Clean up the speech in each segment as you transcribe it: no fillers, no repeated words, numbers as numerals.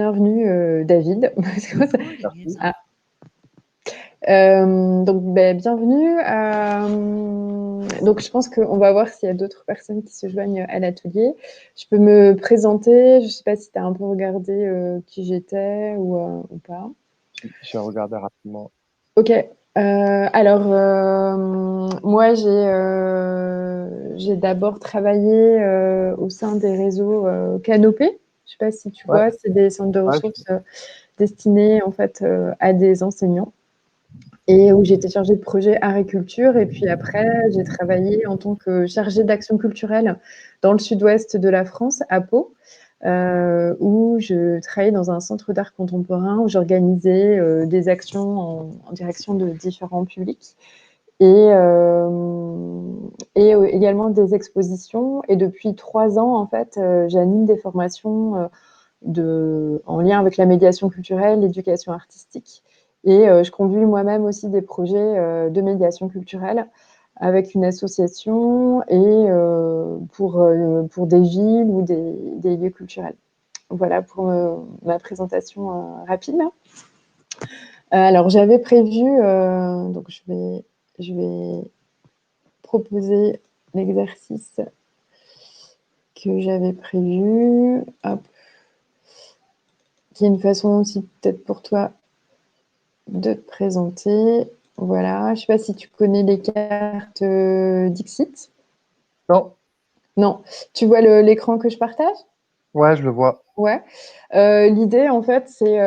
bienvenue David. Merci. Ah. Donc bienvenue. Donc je pense qu'on va voir s'il y a d'autres personnes qui se joignent à l'atelier. Je peux me présenter. Je ne sais pas si tu as un peu regardé qui j'étais ou pas. Je vais regarder rapidement. Ok. Alors, moi, j'ai d'abord travaillé au sein des réseaux Canopé. Je ne sais pas si tu Ouais, vois, c'est des centres de ouais, ressources destinés en fait à des enseignants et où j'étais chargée de projet agriculture. Et puis après, j'ai travaillé en tant que chargée d'action culturelle dans le sud-ouest de la France, à Pau. Où je travaillais dans un centre d'art contemporain où j'organisais des actions en direction de différents publics et également des expositions. Et depuis 3 ans, en fait, j'anime des formations en lien avec la médiation culturelle, l'éducation artistique. Et je conduis moi-même aussi des projets de médiation culturelle avec une association et pour des villes ou des lieux culturels. Voilà pour ma présentation rapide. Alors j'avais prévu, donc je vais proposer l'exercice que j'avais prévu. Hop. Qui est une façon aussi peut-être pour toi de te présenter. Voilà, je ne sais pas si tu connais les cartes Dixit. non, Non, tu vois l'écran que je partage? ouais, je le vois. Ouais. L'idée, en fait, c'est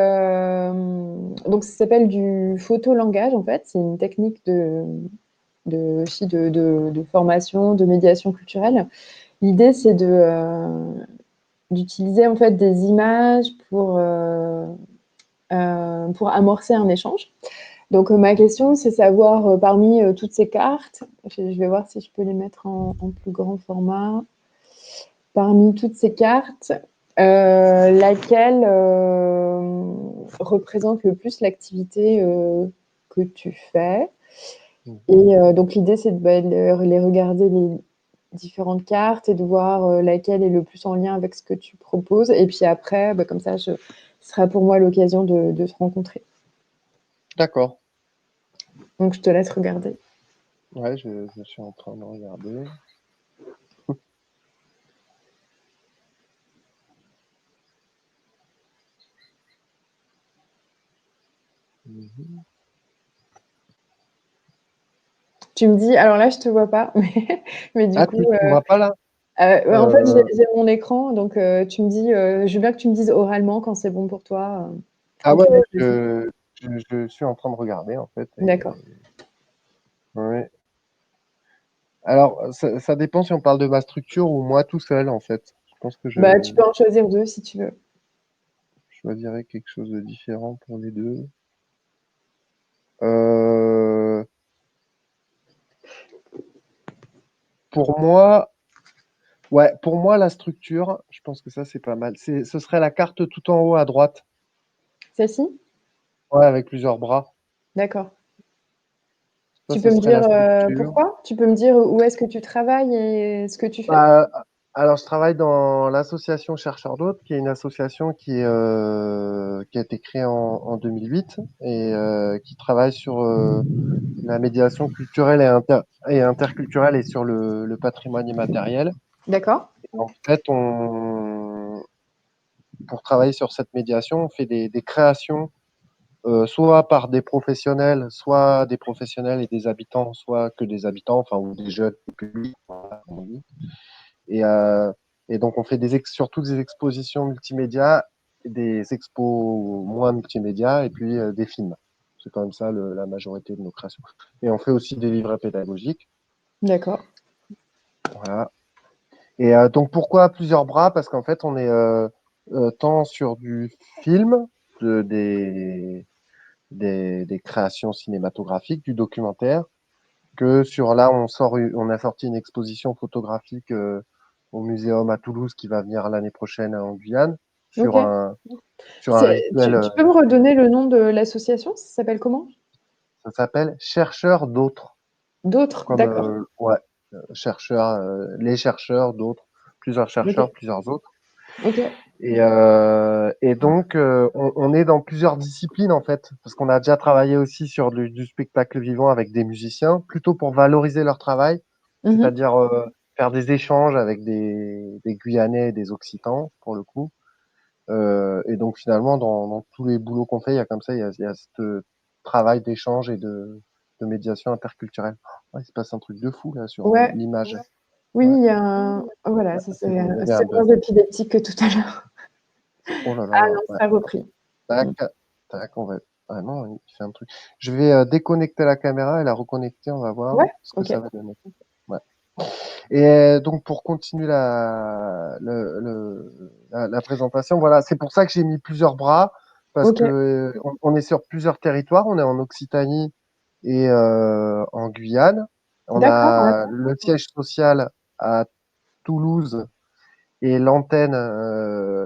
donc ça s'appelle du photolangage. En fait, c'est une technique aussi de formation, de médiation culturelle. L'idée, c'est d'utiliser en fait des images pour amorcer un échange. Donc ma question, c'est savoir parmi toutes ces cartes, je vais voir si je peux les mettre en plus grand format. Parmi toutes ces cartes, laquelle représente le plus l'activité que tu fais. Et donc l'idée, c'est de les regarder les différentes cartes et de voir laquelle est le plus en lien avec ce que tu proposes. Et puis après, comme ça, ce sera pour moi l'occasion de se rencontrer. D'accord. Donc je te laisse regarder. Ouais, je suis en train de regarder. Mhm. Tu me dis, alors là, je te vois pas, mais du Ah, coup, tu me vois pas là? ouais, en fait, Euh, j'ai mon écran, donc tu me dis, je veux bien que tu me dises oralement quand c'est bon pour toi. Ah Et ouais, puis là, ouais, je le dis. je suis en train de regarder en fait. D'accord. Ouais. Alors, ça dépend si on parle de ma structure ou moi tout seul en fait. Je pense que Bah, tu je peux en choisir deux si tu veux. choisirais quelque chose de différent pour les deux. Euh, pour moi, ouais, pour moi, la structure, je pense que ça, c'est pas mal. Ce serait la carte tout en haut à droite. Celle-ci? Ouais, avec plusieurs bras. D'accord. Ça, Tu ce peux me serait dire la structure. pourquoi? Tu peux me dire où est-ce que tu travailles et ce que tu fais? Bah, alors, je travaille dans l'association Chercheurs d'Hôtes, qui est une association qui a été créée en 2008 et qui travaille sur la médiation culturelle et interculturelle et sur le patrimoine immatériel. D'accord. En fait, pour travailler sur cette médiation, on fait des créations soit par des professionnels, soit des professionnels et des habitants, soit que des habitants, enfin, ou des jeunes publics. Voilà, comme on dit. Et, euh, et donc, on fait surtout des expositions multimédia, des expos moins multimédia, et puis des films. C'est quand même ça la majorité de nos créations. Et on fait aussi des livrets pédagogiques. D'accord. Voilà. Et donc, pourquoi plusieurs bras? Parce qu'en fait, on est tant sur du film, des créations cinématographiques, du documentaire, que sur là, on a sorti une exposition photographique au Muséum à Toulouse qui va venir l'année prochaine en Guyane Ok. sur un rituel. Tu peux me redonner le nom de l'association? Ça s'appelle comment? Ça s'appelle Chercheurs d'autres, D'autres. comme D'accord. ouais, chercheurs, les chercheurs d'autres, plusieurs Ok. chercheurs, plusieurs autres. Ok. Et donc, on est dans plusieurs disciplines en fait, parce qu'on a déjà travaillé aussi sur du spectacle vivant avec des musiciens, plutôt pour valoriser leur travail, Mhm. c'est-à-dire faire des échanges avec des Guyanais et des Occitans pour le coup. Et donc finalement, dans tous les boulots qu'on fait, il y a comme ça, il y a ce travail d'échange et de médiation interculturelle. Ouais, il se passe un truc de fou là sur Ouais, l'image. oui, Ouais, il y a voilà, ouais, il y avait un c'est bug. moins épileptique que tout à l'heure. Oh là Ah là, non, ouais. ça a repris. Tac, Mm. tac, on va. Ah non, il fait un truc. Je vais déconnecter la caméra et la reconnecter, on va voir Ouais, ce que ok. ça va donner. Ouais. Et donc pour continuer la présentation, voilà, c'est pour ça que j'ai mis plusieurs bras, parce Ok, que on est sur plusieurs territoires, on est en Occitanie et en Guyane. On d'accord, ouais. a le siège social à Toulouse et l'antenne,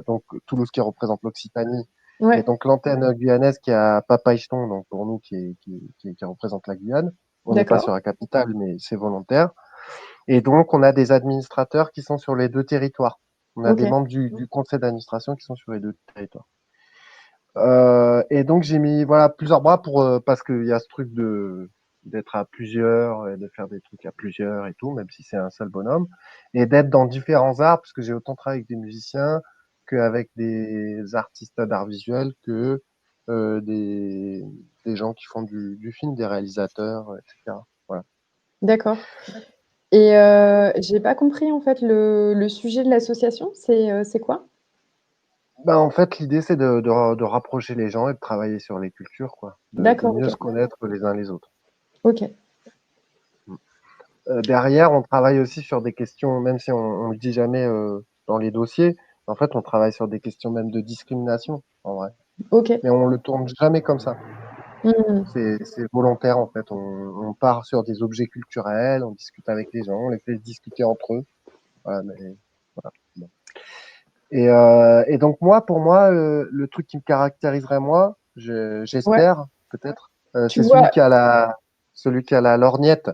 donc Toulouse qui représente l'Occitanie, et Ouais, donc l'antenne guyanaise qui est à Papaichton, donc pour nous qui représente la Guyane. On n'est pas d'accord. sur la capitale, mais c'est volontaire. Et donc on a des administrateurs qui sont sur les deux territoires. On a Ok, des membres du conseil d'administration qui sont sur les deux territoires. Et donc j'ai mis voilà plusieurs bras pour parce qu'il y a ce truc de d'être à plusieurs et de faire des trucs à plusieurs et tout, même si c'est un seul bonhomme, et d'être dans différents arts, parce que j'ai autant travaillé avec des musiciens qu'avec des artistes d'art visuel que euh, des, des gens qui font du film, des réalisateurs, etc. Voilà. d'accord. Et j'ai pas compris en fait le sujet de l'association, c'est quoi? Ben, en fait, l'idée, c'est de rapprocher les gens et de travailler sur les cultures, quoi, de D'accord, mieux ok. se connaître les uns les autres. Ok, Derrière, on travaille aussi sur des questions, même si on le dit jamais dans les dossiers, en fait, on travaille sur des questions même de discrimination, en vrai. ok. Mais on le tourne jamais comme ça. Hmm. C'est volontaire, en fait. On part sur des objets culturels, on discute avec les gens, on les fait discuter entre eux. Voilà, mais, voilà. Bon. Et donc, moi, pour moi, le truc qui me caractériserait, moi, Ouais. j'espère, peut-être, Tu c'est vois, celui qui a la lorgnette.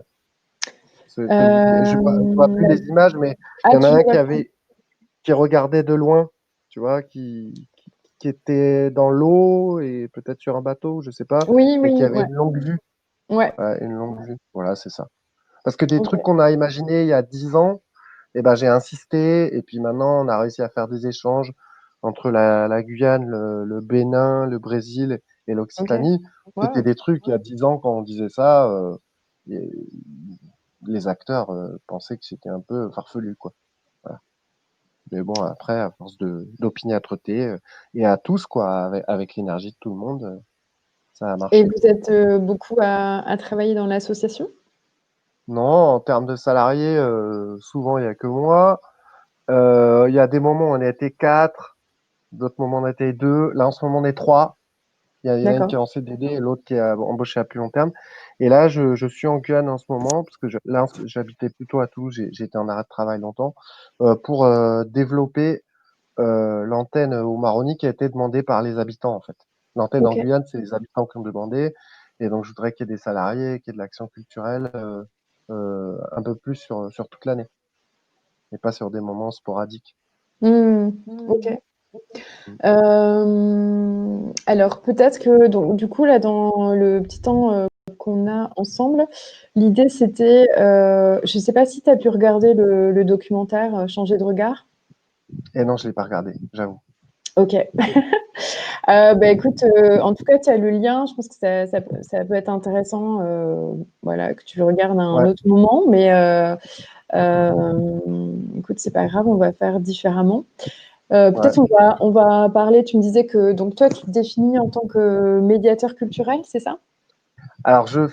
Je vois plus la- les images, mais il ah, y en a tu un veux la... qui regardait de loin, tu vois, qui était dans l'eau et peut-être sur un bateau, je sais pas, Oui, et qui oui, avait ouais. une longue vue. Ouais, Ouais, une longue vue. Voilà, c'est ça. Parce que des trucs ok, qu'on a imaginés il y a 10 ans, eh ben, j'ai insisté, et puis maintenant, on a réussi à faire des échanges entre la Guyane, le Bénin, le Brésil et ok. l'Occitanie. C'était Waouh. des trucs, il y a 10 ans, quand on disait ça, les, les acteurs pensaient que c'était un peu farfelu, quoi. Voilà. Mais bon, après, à force d'opiniâtreté, et à tous, quoi, avec l'énergie de tout le monde, ça a Et marché. vous êtes beaucoup à travailler dans l'association? Non, en termes de salariés, souvent, il y a que moi. Il y a des moments où on était quatre, d'autres moments on était deux. Là, en ce moment, on est trois. Il y en a une qui D'accord, est en CDD et l'autre qui est embauchée à plus long terme. Et là, je suis en Guyane en ce moment, parce que là, j'habitais plutôt à Toulouse, j'étais en arrêt de travail longtemps, pour développer l'antenne au Maroni qui a été demandée par les habitants, en fait. L'antenne en ok. Guyane, c'est les habitants qui ont demandé. Et donc, je voudrais qu'il y ait des salariés, qu'il y ait de l'action culturelle un peu plus sur toute l'année, et pas sur des moments sporadiques. Hmm, ok. Alors peut-être que donc du coup là dans le petit temps, qu'on a ensemble, l'idée c'était, je ne sais pas si tu as pu regarder le documentaire, «Changer de regard»? Et non, je l'ai pas regardé, j'avoue. OK. Bah, écoute, en tout cas tu as le lien, je pense que ça peut être intéressant, voilà, que tu le regardes à un Ouais, autre moment, mais écoute, c'est pas grave, on va faire différemment. ouais. Peut-être on va parler, tu me disais que donc toi, tu te définis en tant que médiateur culturel, c'est ça? Alors, j'ai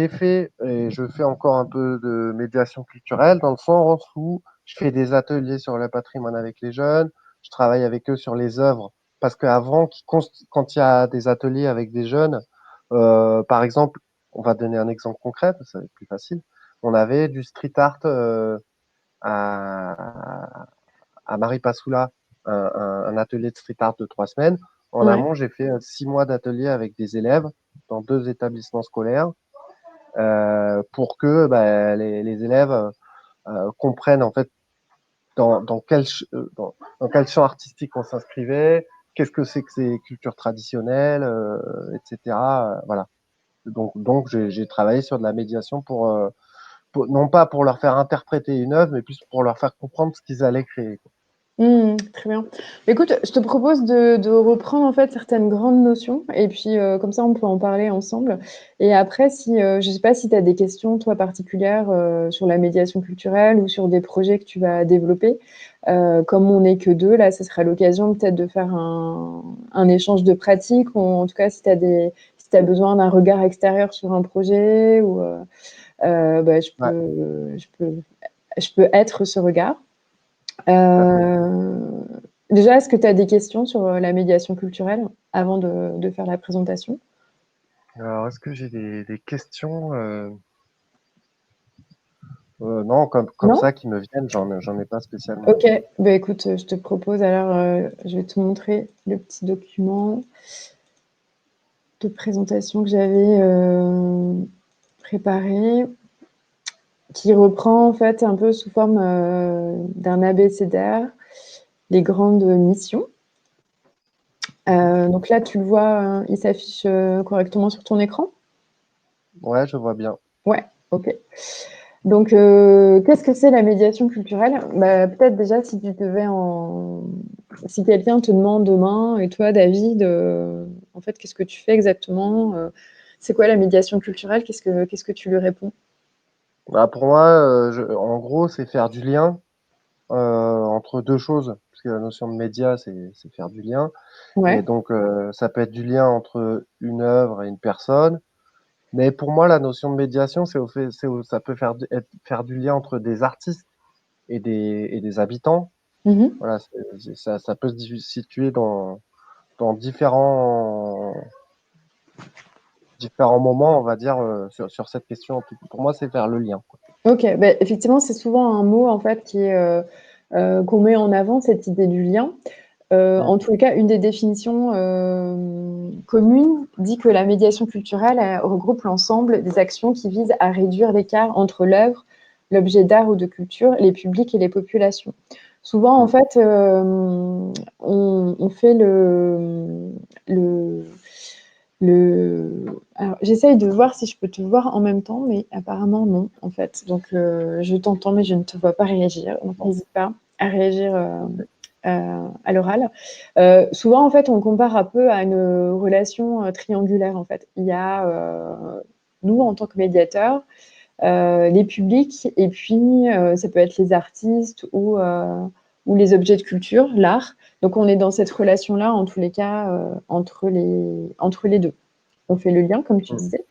fait et je fais encore un peu de médiation culturelle dans le sens où je fais des ateliers sur le patrimoine avec les jeunes, je travaille avec eux sur les œuvres. Parce qu'avant, quand il y a des ateliers avec des jeunes, par exemple, on va donner un exemple concret, ça va être plus facile. On avait du street art à, à Maripasoula, un atelier de street art de 3 semaines. En Ouais, amont, j'ai fait 6 mois d'atelier avec des élèves dans 2 établissements scolaires pour que bah, les élèves comprennent en fait dans quel champ artistique on s'inscrivait, qu'est-ce que c'est que ces cultures traditionnelles, etc. Voilà. Donc j'ai travaillé sur de la médiation non pas pour leur faire interpréter une œuvre, mais plus pour leur faire comprendre ce qu'ils allaient créer, quoi. Très bien. Écoute, je te propose de reprendre en fait certaines grandes notions et puis comme ça on peut en parler ensemble. Et après, si je sais pas si tu as des questions toi particulières sur la médiation culturelle ou sur des projets que tu vas développer. Comme on n'est que deux, là, ce sera l'occasion peut-être de faire un échange de pratiques ou en tout cas si tu as besoin d'un regard extérieur sur un projet ou bah, Ouais, je peux être ce regard. tout à fait. Euh, Déjà, est-ce que tu as des questions sur la médiation culturelle avant de faire la présentation? Alors, est-ce que j'ai des questions non, comme Non? ça qui me viennent, j'en ai pas spécialement. Ok, bah, écoute, je te propose alors, je vais te montrer le petit document de présentation que j'avais préparé, qui reprend en fait un peu sous forme d'un abécédaire les grandes missions. Donc là, tu le vois, il s'affiche correctement sur ton écran? Ouais, je vois bien. Ouais, ok. Donc, qu'est-ce que c'est la médiation culturelle? Bah, peut-être déjà si quelqu'un te demande demain, et toi, David, en fait, qu'est-ce que tu fais exactement? C'est quoi la médiation culturelle? Qu'est-ce que tu lui réponds? Bah, pour moi, en gros, c'est faire du lien entre deux choses, parce que la notion de média, c'est faire du lien. Et Ouais. donc, ça peut être du lien entre une œuvre et une personne. Mais pour moi, la notion de médiation, ça peut faire du lien entre des artistes et des habitants. Mhm. Voilà, ça peut se situer dans différents moments, on va dire, sur cette question. Pour moi, c'est faire le lien, quoi. Ok, bah, effectivement, c'est souvent un mot en fait qu'on met en avant, cette idée du lien. Mm. En tous les cas, une des définitions communes dit que la médiation culturelle regroupe l'ensemble des actions qui visent à réduire l'écart entre l'œuvre, l'objet d'art ou de culture, les publics et les populations. Souvent, en Mm. fait, on fait le, Alors, j'essaye de voir si je peux te voir en même temps, mais apparemment non, en fait. Donc, je t'entends, mais je ne te vois pas réagir. Donc, Bon, n'hésite pas à réagir ok. à l'oral. Souvent, en fait, on compare un peu à une relation triangulaire, en fait. Il y a nous, en tant que médiateurs, les publics, et puis ça peut être les artistes ou les objets de culture, l'art. Donc, on est dans cette relation-là, en tous les cas, entre les deux. On fait le lien, comme tu Mm. disais.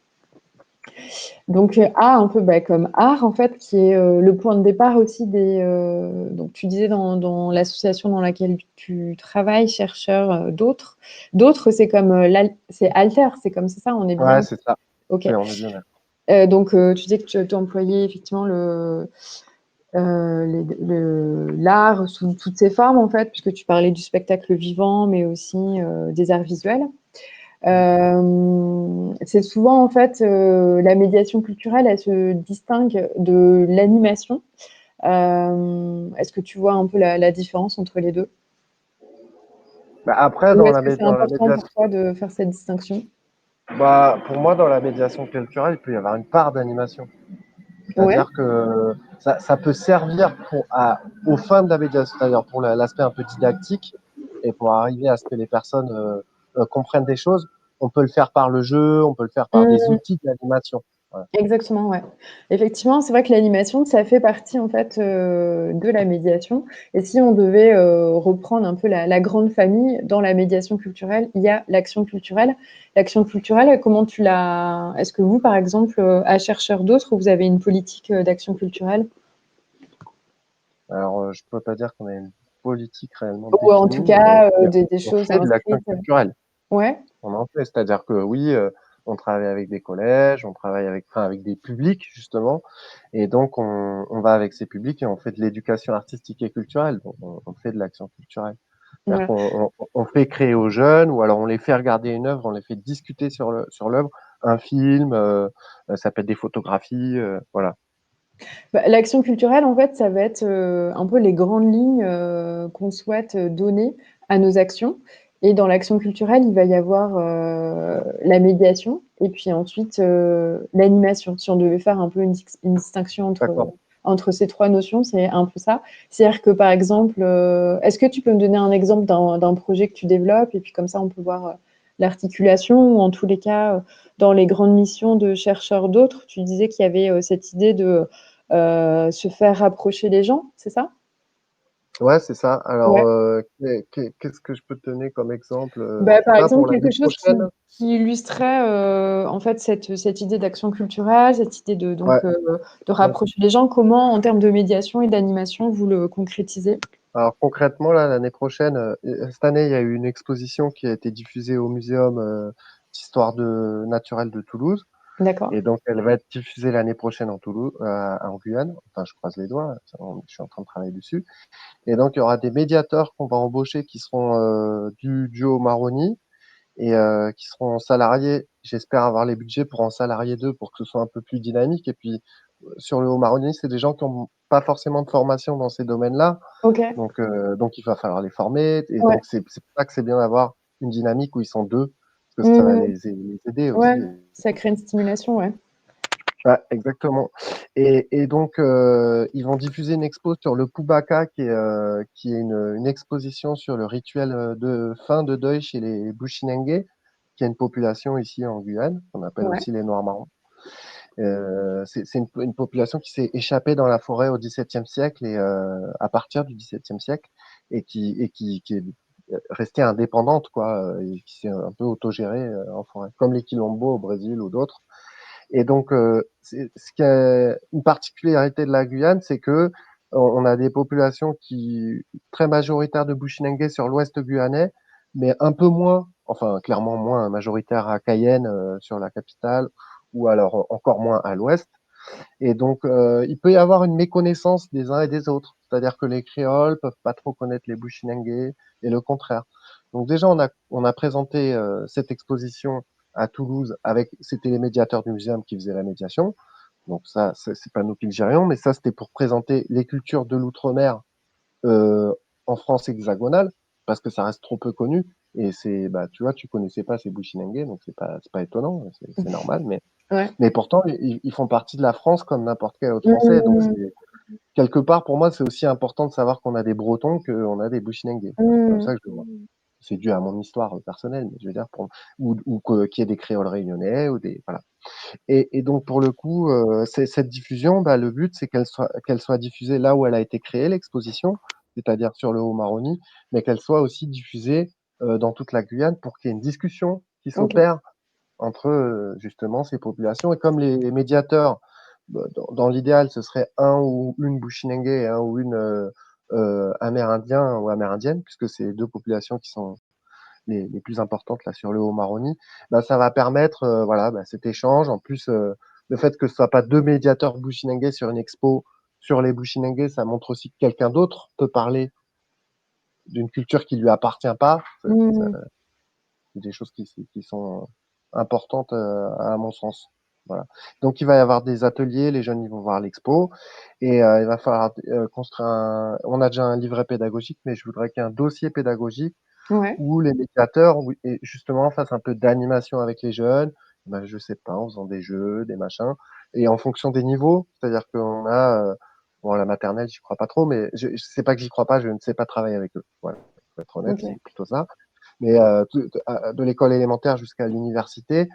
Donc, A, un peu bah, comme art, en fait, qui est le point de départ aussi donc, tu disais dans l'association dans laquelle tu travailles, chercheurs, d'autres. D'autres, c'est comme c'est Alter, c'est comme ça, on est Ouais, bien. c'est ça. Ok. On est bien d'accord. Donc, tu disais que tu employais effectivement l'art sous toutes ses formes, en fait, puisque tu parlais du spectacle vivant, mais aussi des arts visuels. Mm. C'est souvent en fait la médiation culturelle, elle se distingue de l'animation. Est-ce que tu vois un peu la différence entre les deux? Bah, après, Ou est-ce que c'est important pour toi de faire cette distinction? pour moi, dans la médiation culturelle, il peut y avoir une part d'animation. Ouais. C'est-à-dire que ça peut servir aux fins de la médiation, c'est-à-dire pour l'aspect un peu didactique et pour arriver à ce que les personnes comprennent des choses. On peut le faire par le jeu, on peut le faire par des Mmh. outils d'animation. Voilà. Exactement, ouais. Effectivement, c'est vrai que l'animation, ça fait partie en fait de la médiation. Et si on devait reprendre un peu la grande famille dans la médiation culturelle, il y a l'action culturelle. L'action culturelle, comment tu l'as... Est-ce que vous, par exemple, à Chercheurs d'autres, vous avez une politique d'action culturelle? Alors, je peux pas dire qu'on a une politique réellement Ou en tout définie, cas, mais des on choses fait de l'action inscrites? culturelle. Ouais. On en fait, c'est-à-dire que oui, on travaille avec des collèges, on travaille avec des publics justement, et donc on va avec ces publics et on fait de l'éducation artistique et culturelle. Donc on fait de l'action culturelle. C'est-à-dire Voilà. qu'on fait créer aux jeunes, ou alors on les fait regarder une œuvre, on les fait discuter sur l'œuvre, un film, ça peut être des photographies, voilà. L'action culturelle, en fait, ça va être un peu les grandes lignes qu'on souhaite donner à nos actions. Et dans l'action culturelle, il va y avoir la médiation et puis ensuite l'animation. Si on devait faire un peu une distinction D'accord. entre ces trois notions, c'est un peu ça. C'est-à-dire que, par exemple, est-ce que tu peux me donner un exemple d'un projet que tu développes et puis comme ça, on peut voir l'articulation ou en tous les cas, dans les grandes missions de chercheurs d'autres, tu disais qu'il y avait cette idée de se faire rapprocher les gens, c'est ça? Ouais, c'est ça. Alors, Ouais. qu'est-ce que je peux te donner comme exemple Par là exemple, pour quelque l'année chose prochaine? qui illustrait en fait cette idée d'action culturelle, cette idée de, Ouais, donc, de ouais. rapprocher les gens. Comment, en termes de médiation et d'animation, vous le concrétisez? Alors concrètement, là, l'année prochaine, cette année, il y a eu une exposition qui a été diffusée au Muséum d'histoire naturelle de Toulouse. D'accord. Et donc, elle va être diffusée l'année prochaine en Toulouse, en Guyane. Enfin, je croise les doigts, je suis en train de travailler dessus. Et donc, il y aura des médiateurs qu'on va embaucher qui seront du duo Maroni et qui seront salariés. J'espère avoir les budgets pour en salarier deux pour que ce soit un peu plus dynamique. Et puis, sur le Haut-Maroni, c'est des gens qui n'ont pas forcément de formation dans ces domaines-là. Ok. Donc, il va falloir les former. Et Ouais. donc, c'est pour ça que c'est bien d'avoir une dynamique où ils sont deux, parce que ça va Mhm. les aider Ouais. aussi. Ça crée une stimulation, ouais. Ouais, exactement. Et donc, ils vont diffuser une expo sur le Poubaka, qui est une exposition sur le rituel de fin de deuil chez les Bushinengue, qui est une population ici en Guyane, qu'on appelle Ouais. aussi les Noirs marrons. C'est une population qui s'est échappée dans la forêt au XVIIe siècle et à partir du XVIIe siècle qui est restée indépendante, quoi, et qui s'est un peu autogérée en forêt, comme les Quilombo au Brésil ou d'autres. Et donc, ce qui est une particularité de la Guyane, c'est que on a des populations très majoritaires de Bushinengue sur l'ouest guyanais, mais un peu moins, enfin clairement moins majoritaires à Cayenne, sur la capitale, ou alors encore moins à l'ouest. Et donc, il peut y avoir une méconnaissance des uns et des autres. C'est-à-dire que les créoles peuvent pas trop connaître les Bushinengue et le contraire. Donc déjà, on a présenté cette exposition à Toulouse c'était les médiateurs du muséum qui faisaient la médiation. Donc ça, c'est pas nous qui le gérions, mais ça, c'était pour présenter les cultures de l'outre-mer euh, en France hexagonale, parce que ça reste trop peu connu. Et bah, tu vois, tu connaissais pas ces Bushinengue, donc c'est pas étonnant, c'est normal, Ouais. mais pourtant, ils font partie de la France comme n'importe quel autre Français. Donc, Mhm. quelque part, pour moi, c'est aussi important de savoir qu'on a des Bretons, qu'on a des Bushinengue. Voilà, c'est comme Mhm. ça que je le vois. C'est dû à mon histoire personnelle, mais je veux dire, qu'il y ait des créoles réunionnais ou voilà. Et donc, pour le coup, cette diffusion, bah, le but, c'est qu'elle soit diffusée là où elle a été créée, l'exposition, c'est-à-dire sur le Haut-Maroni, mais qu'elle soit aussi diffusée dans toute la Guyane pour qu'il y ait une discussion qui Ok. s'opère entre justement ces populations. Et comme les médiateurs, bah, dans l'idéal, ce serait un ou une Bushinengue et un ou une Amérindien ou Amérindienne, puisque c'est les deux populations qui sont les plus importantes là sur le Haut-Maroni, bah, ça va permettre voilà, bah, cet échange. En plus, le fait que ce soit pas deux médiateurs Bushinengue sur une expo sur les Bushinengue, ça montre aussi que quelqu'un d'autre peut parler d'une culture qui lui appartient pas. Mhm. C'est des choses qui sont importantes à mon sens. Voilà. Donc il va y avoir des ateliers, les jeunes ils vont voir l'expo et il va falloir construire on a déjà un livret pédagogique, mais je voudrais qu'il y ait un dossier pédagogique Ouais. où les médiateurs et justement fassent un peu d'animation avec les jeunes, ben, je sais pas, en faisant des jeux, des machins, et en fonction des niveaux, c'est-à-dire qu'on a bon la maternelle j'y crois pas trop, mais je sais pas que j'y crois pas, je ne sais pas travailler avec eux. Voilà, pour être honnête, Ok. c'est plutôt ça. Mais de l'école élémentaire jusqu'à l'université,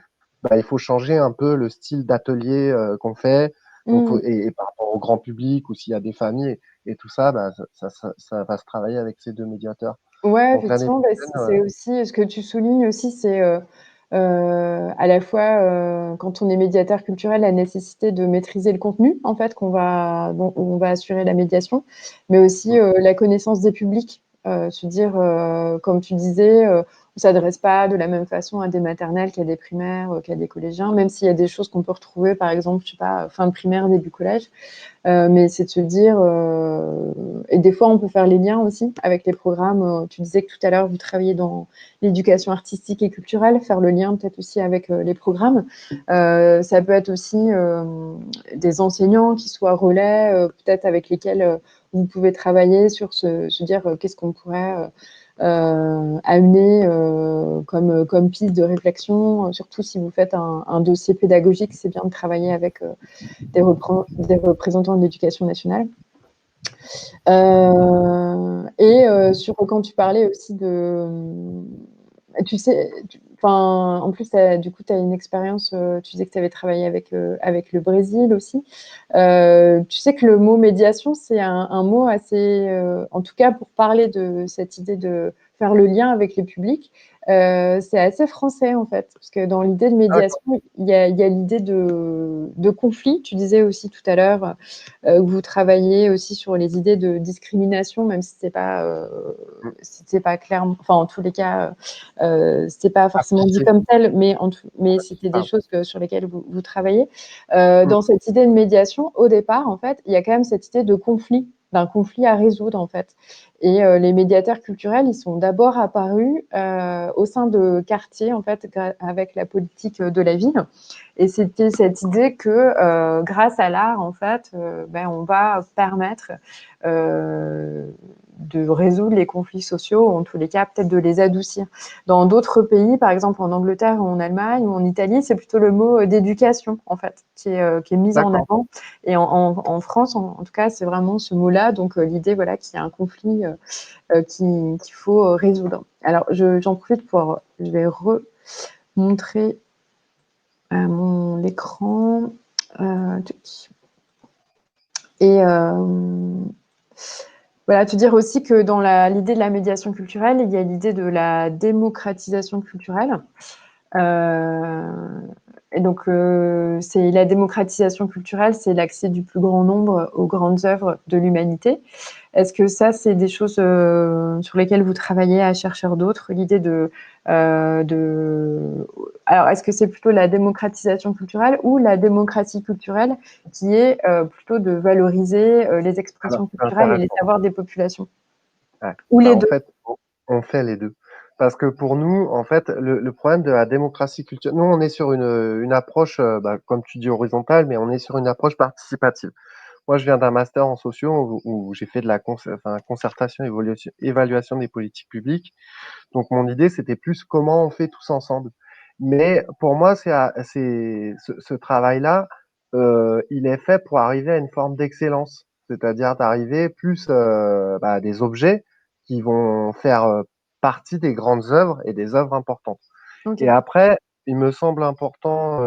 bah, il faut changer un peu le style d'atelier qu'on fait. Donc, Mhm. et par rapport au grand public ou s'il y a des familles et tout ça, bah, ça va se travailler avec ces deux médiateurs. Ouais, Donc l'année effectivement, prochaine, c'est aussi ce que tu soulignes aussi, c'est à la fois quand on est médiateur culturel, la nécessité de maîtriser le contenu en fait dont on va assurer la médiation, mais aussi la connaissance des publics. Se dire, comme tu disais, ne s'adresse pas de la même façon à des maternelles qu'à des primaires, qu'à des collégiens, même s'il y a des choses qu'on peut retrouver, par exemple, je sais pas, fin de primaire, début collège. Mais c'est de se dire, et des fois on peut faire les liens aussi avec les programmes. Tu disais que tout à l'heure vous travaillez dans l'éducation artistique et culturelle, faire le lien peut-être aussi avec les programmes. Ça peut être aussi des enseignants qui soient relais, peut-être avec lesquels vous pouvez travailler sur se dire qu'est-ce qu'on pourrait amener comme piste de réflexion, surtout si vous faites un dossier pédagogique, c'est bien de travailler avec des représentants de l'éducation nationale. Sur quand tu parlais aussi de, tu sais, en plus, du coup, tu as une expérience, tu disais que tu avais travaillé avec le Brésil aussi. Tu sais que le mot médiation, c'est un mot assez, en tout cas pour parler de cette idée de faire le lien avec les publics, c'est assez français en fait, parce que dans l'idée de médiation, il y a l'idée de conflit. Tu disais aussi tout à l'heure que vous travaillez aussi sur les idées de discrimination, même si c'est pas clair, enfin en tous les cas, c'était pas forcément dit comme tel, mais c'était des choses sur lesquelles vous travaillez. Dans cette idée de médiation, au départ, en fait, il y a quand même cette idée de conflit, d'un conflit à résoudre, en fait. Et les médiateurs culturels, ils sont d'abord apparus au sein de quartiers, en fait, avec la politique de la ville. Et c'était cette idée que grâce à l'art, en fait, on va permettre de résoudre les conflits sociaux, ou en tous les cas, peut-être de les adoucir. Dans d'autres pays, par exemple en Angleterre ou en Allemagne ou en Italie, c'est plutôt le mot d'éducation, en fait, qui est mis en avant. Et en France, en tout cas, c'est vraiment ce mot-là. Donc, l'idée, voilà, qu'il y a un conflit qu'il faut résoudre. Alors, j'en profite je vais remontrer mon écran. Et voilà, te dire aussi que dans l'idée de la médiation culturelle, il y a l'idée de la démocratisation culturelle. Et donc, c'est la démocratisation culturelle, c'est l'accès du plus grand nombre aux grandes œuvres de l'humanité. Est-ce que ça, c'est des choses sur lesquelles vous travaillez à chercher d'autres, l'idée Alors, est-ce que c'est plutôt la démocratisation culturelle ou la démocratie culturelle qui est plutôt de valoriser les expressions culturelles et les savoirs des populations? Ou les deux? En fait, on fait les deux. Parce que pour nous, en fait, le problème de la démocratie culturelle, nous, on est sur une approche, comme tu dis, horizontale, mais on est sur une approche participative. Moi, je viens d'un master en sociaux où j'ai fait de la concertation, évaluation des politiques publiques. Donc, mon idée, c'était plus comment on fait tous ensemble. Mais pour moi, ce travail-là, il est fait pour arriver à une forme d'excellence, c'est-à-dire d'arriver plus à des objets qui vont faire partie des grandes œuvres et des œuvres importantes. Ok. Et après, il me semble important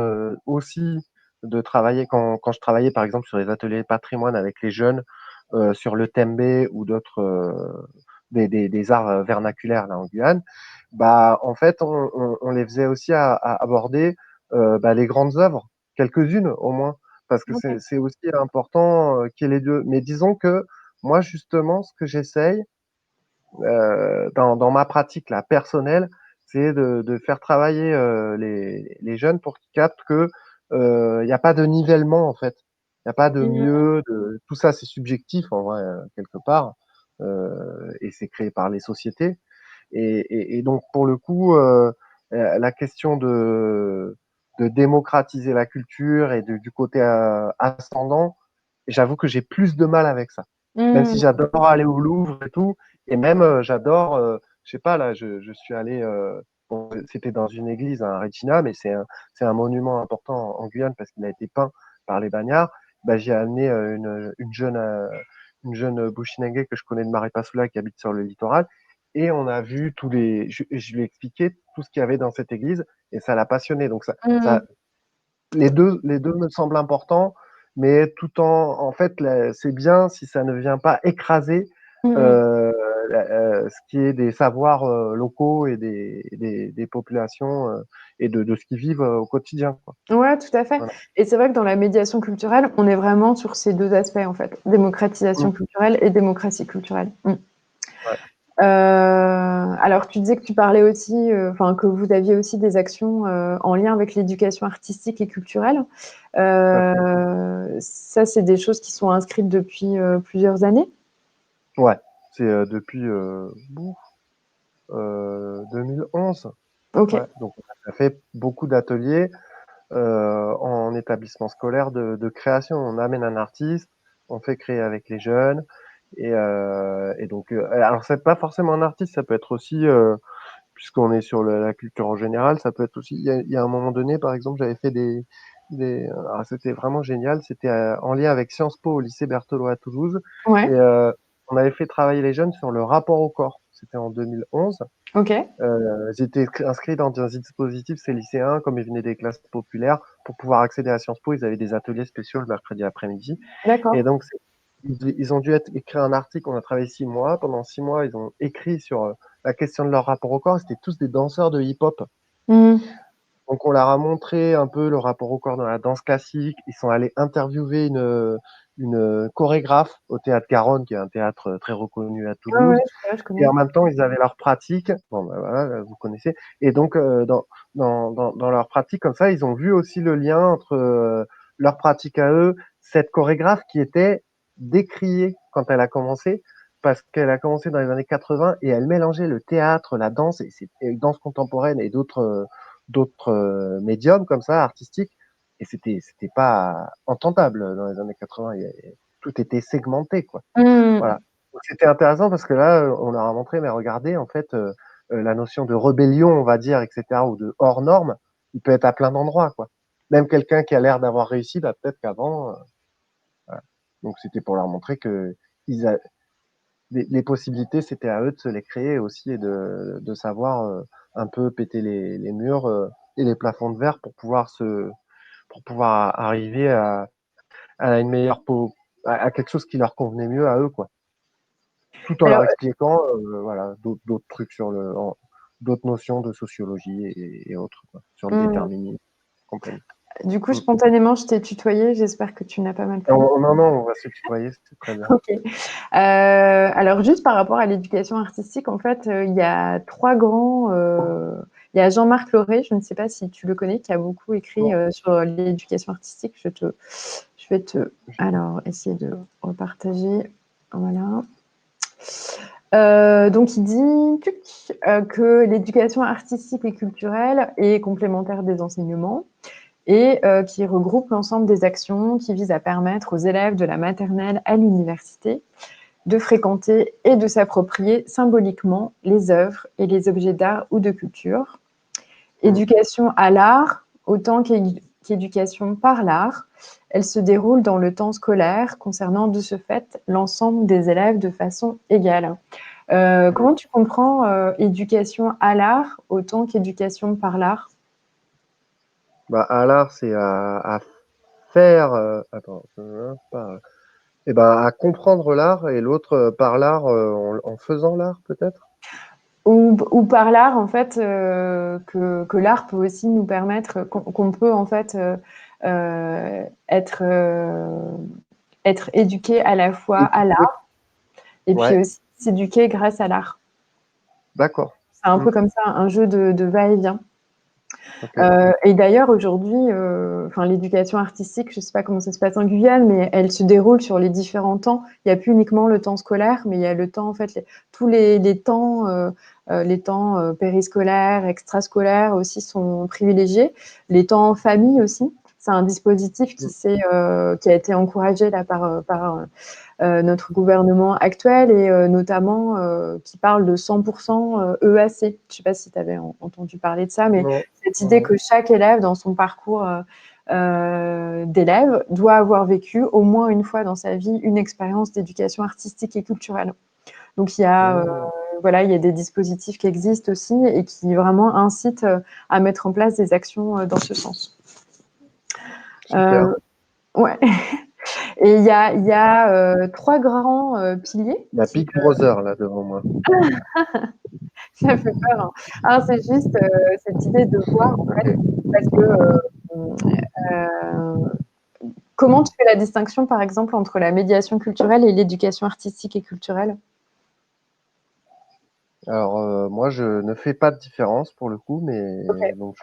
aussi de travailler quand je travaillais par exemple sur les ateliers patrimoine avec les jeunes sur le tembe ou d'autres des arts vernaculaires là en Guyane, en fait on les faisait aussi à aborder les grandes œuvres, quelques-unes au moins, parce que Okay. c'est aussi important qu'il y ait les deux. Mais disons que moi justement ce que j'essaye dans ma pratique là, personnelle, c'est de faire travailler les jeunes pour qu'ils captent que il n'y a pas de nivellement en fait. Il n'y a pas de mieux, tout ça c'est subjectif en vrai, quelque part, et c'est créé par les sociétés. Et donc pour le coup, la question de démocratiser la culture et du côté ascendant, j'avoue que j'ai plus de mal avec ça. Même si Mmh. j'adore aller au Louvre et tout, et même j'adore, je sais pas, là, je suis allé, bon, c'était dans une église à Regina, mais c'est un monument important en Guyane parce qu'il a été peint par les Bagnards. J'ai amené une jeune Bushinengue que je connais de Maripasoula qui habite sur le littoral. Et on a vu je lui ai expliqué tout ce qu'il y avait dans cette église et ça l'a passionné. Donc Mmh. les deux me semblent importants, mais tout en fait, c'est bien si ça ne vient pas écraser Mmh. euh, ce qui est des savoirs locaux et des populations et de ce qu'ils vivent au quotidien, quoi. Ouais, tout à fait. Voilà. Et c'est vrai que dans la médiation culturelle, on est vraiment sur ces deux aspects, en fait. Démocratisation Mm. culturelle et démocratie culturelle. Mmh. Ouais. Alors, tu disais que tu parlais aussi, enfin que vous aviez aussi des actions en lien avec l'éducation artistique et culturelle. Ça, c'est des choses qui sont inscrites depuis plusieurs années? Ouais, c'est depuis 2011. Ok, Ouais, donc on a fait beaucoup d'ateliers en établissement scolaire de création. On amène un artiste, on fait créer avec les jeunes. Et donc, alors c'est pas forcément un artiste, ça peut être aussi, puisqu'on est sur la culture en général, ça peut être aussi. Il y a un moment donné, par exemple, j'avais fait alors c'était vraiment génial. C'était en lien avec Sciences Po au lycée Berthelot à Toulouse, et ouais, on avait fait travailler les jeunes sur le rapport au corps. C'était en 2011. ok, J'étais inscrit dans un dispositif, ces lycéens, comme ils venaient des classes populaires, pour pouvoir accéder à Sciences Po, ils avaient des ateliers spéciaux le mercredi après-midi. Et d'accord. donc, ils ont dû écrire un article, on a travaillé 6 mois. Pendant 6 mois, ils ont écrit sur la question de leur rapport au corps. C'était tous des danseurs de hip-hop. Mhm. Donc, on leur a montré un peu le rapport au corps dans la danse classique. Ils sont allés interviewer une chorégraphe au Théâtre Garonne, qui est un théâtre très reconnu à Ouais, ouais, Toulouse. je Et connais. en même temps, ils avaient leur pratique. Bon, ben voilà, vous connaissez. Et donc, dans leur pratique, comme ça, ils ont vu aussi le lien entre leur pratique à eux, cette chorégraphe qui était décriée quand elle a commencé, parce qu'elle a commencé dans les années 80 et elle mélangeait le théâtre, la danse, et danse contemporaine et d'autres médiums comme ça, artistiques. Et c'était pas entendable dans les années 80. Tout était segmenté, quoi. Voilà. Mhm. Donc, c'était intéressant parce que là, on leur a montré, mais regardez, en fait, la notion de rébellion, on va dire, etc., ou de hors norme, il peut être à plein d'endroits, quoi. Même quelqu'un qui a l'air d'avoir réussi, bah, peut-être qu'avant, voilà. Donc c'était pour leur montrer que ils a- les possibilités, c'était à eux de se les créer aussi et de savoir un peu péter les murs et les plafonds de verre pour pouvoir arriver à une meilleure à quelque chose qui leur convenait mieux à eux, quoi, tout en Alors, leur expliquant voilà, d'autres trucs d'autres notions de sociologie et autres, quoi, sur le mhm. déterminisme, compagnie. Du coup, Mm. spontanément, je t'ai tutoyé. J'espère que tu n'as pas mal pris. Non, non, on va se tutoyer, c'est très bien. Ok. Alors, juste par rapport à l'éducation artistique, en fait, il y a trois grands. Il y a Jean-Marc Lauré, je ne sais pas si tu le connais, qui a beaucoup écrit Non, sur l'éducation artistique. Je vais alors, essayer de repartager. Voilà. Donc, il dit que l'éducation artistique et culturelle est complémentaire des enseignements et qui regroupe l'ensemble des actions qui visent à permettre aux élèves de la maternelle à l'université de fréquenter et de s'approprier symboliquement les œuvres et les objets d'art ou de culture. mm, Éducation à l'art, autant qu'éducation par l'art, elle se déroule dans le temps scolaire, concernant de ce fait l'ensemble des élèves de façon égale. mm. Comment tu comprends éducation à l'art, autant qu'éducation par l'art? Bah, à l'art, c'est à faire. Attends, pas. Eh ben, à comprendre l'art et l'autre par l'art en faisant l'art, peut-être. Ou par l'art, en fait, que l'art peut aussi nous permettre, qu'on peut en fait euh, être, être éduqué à la fois à Éduquer. l'art et puis Ouais, aussi s'éduquer grâce à l'art. d'accord. C'est un Mm, peu comme ça, un jeu de va-et-vient. ok. Et d'ailleurs, aujourd'hui, enfin, l'éducation artistique, je ne sais pas comment ça se passe en Guyane, mais elle se déroule sur les différents temps. Il n'y a plus uniquement le temps scolaire, mais il y a le temps, en fait, tous les temps périscolaires, extrascolaires aussi sont privilégiés. Les temps en famille aussi. C'est un dispositif Mm, qui a été encouragé là par notre gouvernement actuel et notamment qui parle de 100% EAC. Je ne sais pas si tu avais entendu parler de ça, mais non, cette non, idée non. que chaque élève dans son parcours d'élève doit avoir vécu au moins une fois dans sa vie une expérience d'éducation artistique et culturelle. Donc Mm, voilà, il y a des dispositifs qui existent aussi et qui vraiment incitent à mettre en place des actions dans ce sens. super. Euh, ouais. Et il y a trois grands piliers La qui Big Brother, là, devant moi. ça fait peur. Hein. Alors, c'est juste cette idée de voir, en fait, Ok. parce que euh, comment tu fais la distinction, par exemple, entre la médiation culturelle et l'éducation artistique et culturelle? Alors, moi, je ne fais pas de différence pour le coup, Ok. mais donc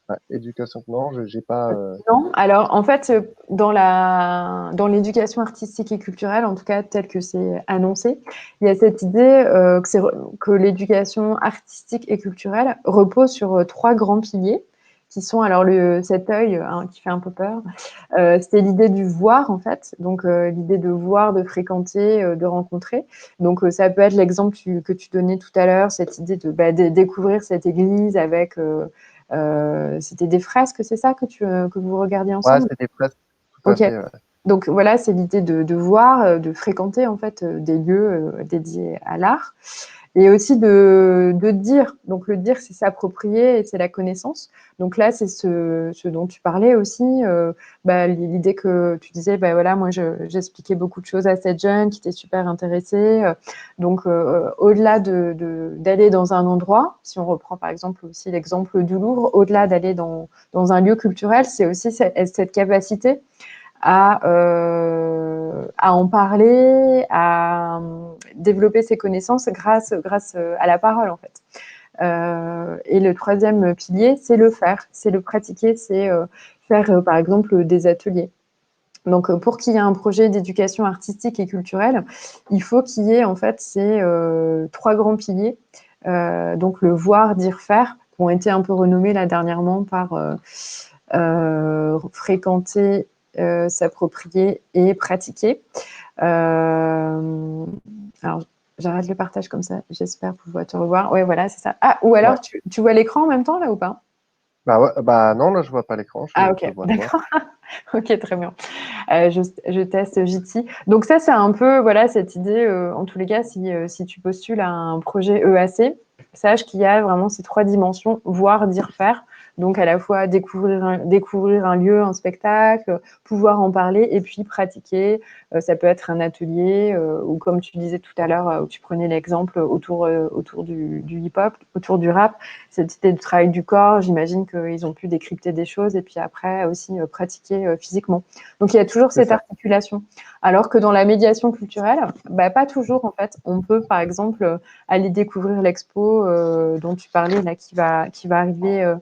ouais, éducation, non, j'ai pas. Non, alors en fait, dans l'éducation artistique et culturelle, en tout cas tel que c'est annoncé, il y a cette idée que l'éducation artistique et culturelle repose sur trois grands piliers qui sont alors cet œil hein, qui fait un peu peur. C'était l'idée du voir en fait, donc l'idée de voir, de fréquenter, de rencontrer. Donc ça peut être l'exemple que tu donnais tout à l'heure, cette idée de découvrir cette église avec c'était des fresques, c'est ça que vous regardiez Ouais, ensemble? c'était presque tout à Ok. fait. Ouais. Donc voilà, c'est l'idée de voir, de fréquenter en fait des lieux dédiés à l'art. Et aussi de dire. Donc le dire, c'est s'approprier et c'est la connaissance. Donc là, c'est ce dont tu parlais aussi. L'idée que tu disais, bah, voilà, moi, j'expliquais beaucoup de choses à cette jeune qui était super intéressée. Donc, au-delà d'aller dans un endroit, si on reprend par exemple aussi l'exemple du Louvre, au-delà d'aller dans un lieu culturel, c'est aussi cette capacité à en parler, à développer ses connaissances grâce à la parole, en fait. Et le troisième pilier, c'est le faire, c'est le pratiquer, c'est faire, par exemple, des ateliers. Donc, pour qu'il y ait un projet d'éducation artistique et culturelle, il faut qu'il y ait, en fait, ces trois grands piliers. Donc, le voir, dire, faire, qui ont été un peu renommés là dernièrement par fréquenter, s'approprier et pratiquer. Alors, j'arrête le partage comme ça. J'espère pouvoir te revoir. Ouais, voilà, c'est ça. Ah, ou Ouais. alors, tu vois l'écran en même temps, là, ou pas? Bah ouais, bah non, là je vois pas l'écran, Ah, je ok, vois toi. d'accord. Ok, très bien. Je teste Jitsi. Donc ça, c'est un peu, voilà, cette idée, en tous les cas, si tu postules à un projet EAC, sache qu'il y a vraiment ces trois dimensions, voir, dire, faire. Donc à la fois découvrir un lieu, un spectacle, pouvoir en parler et puis pratiquer. Ça peut être un atelier ou comme tu disais tout à l'heure, où tu prenais l'exemple autour du hip-hop, autour du rap, cette idée de travail du corps, j'imagine qu'ils ont pu décrypter des choses et puis après aussi pratiquer physiquement. Donc il y a toujours C'est cette ça. articulation. Alors que dans la médiation culturelle, bah, pas toujours en fait. On peut par exemple aller découvrir l'expo dont tu parlais là qui va arriver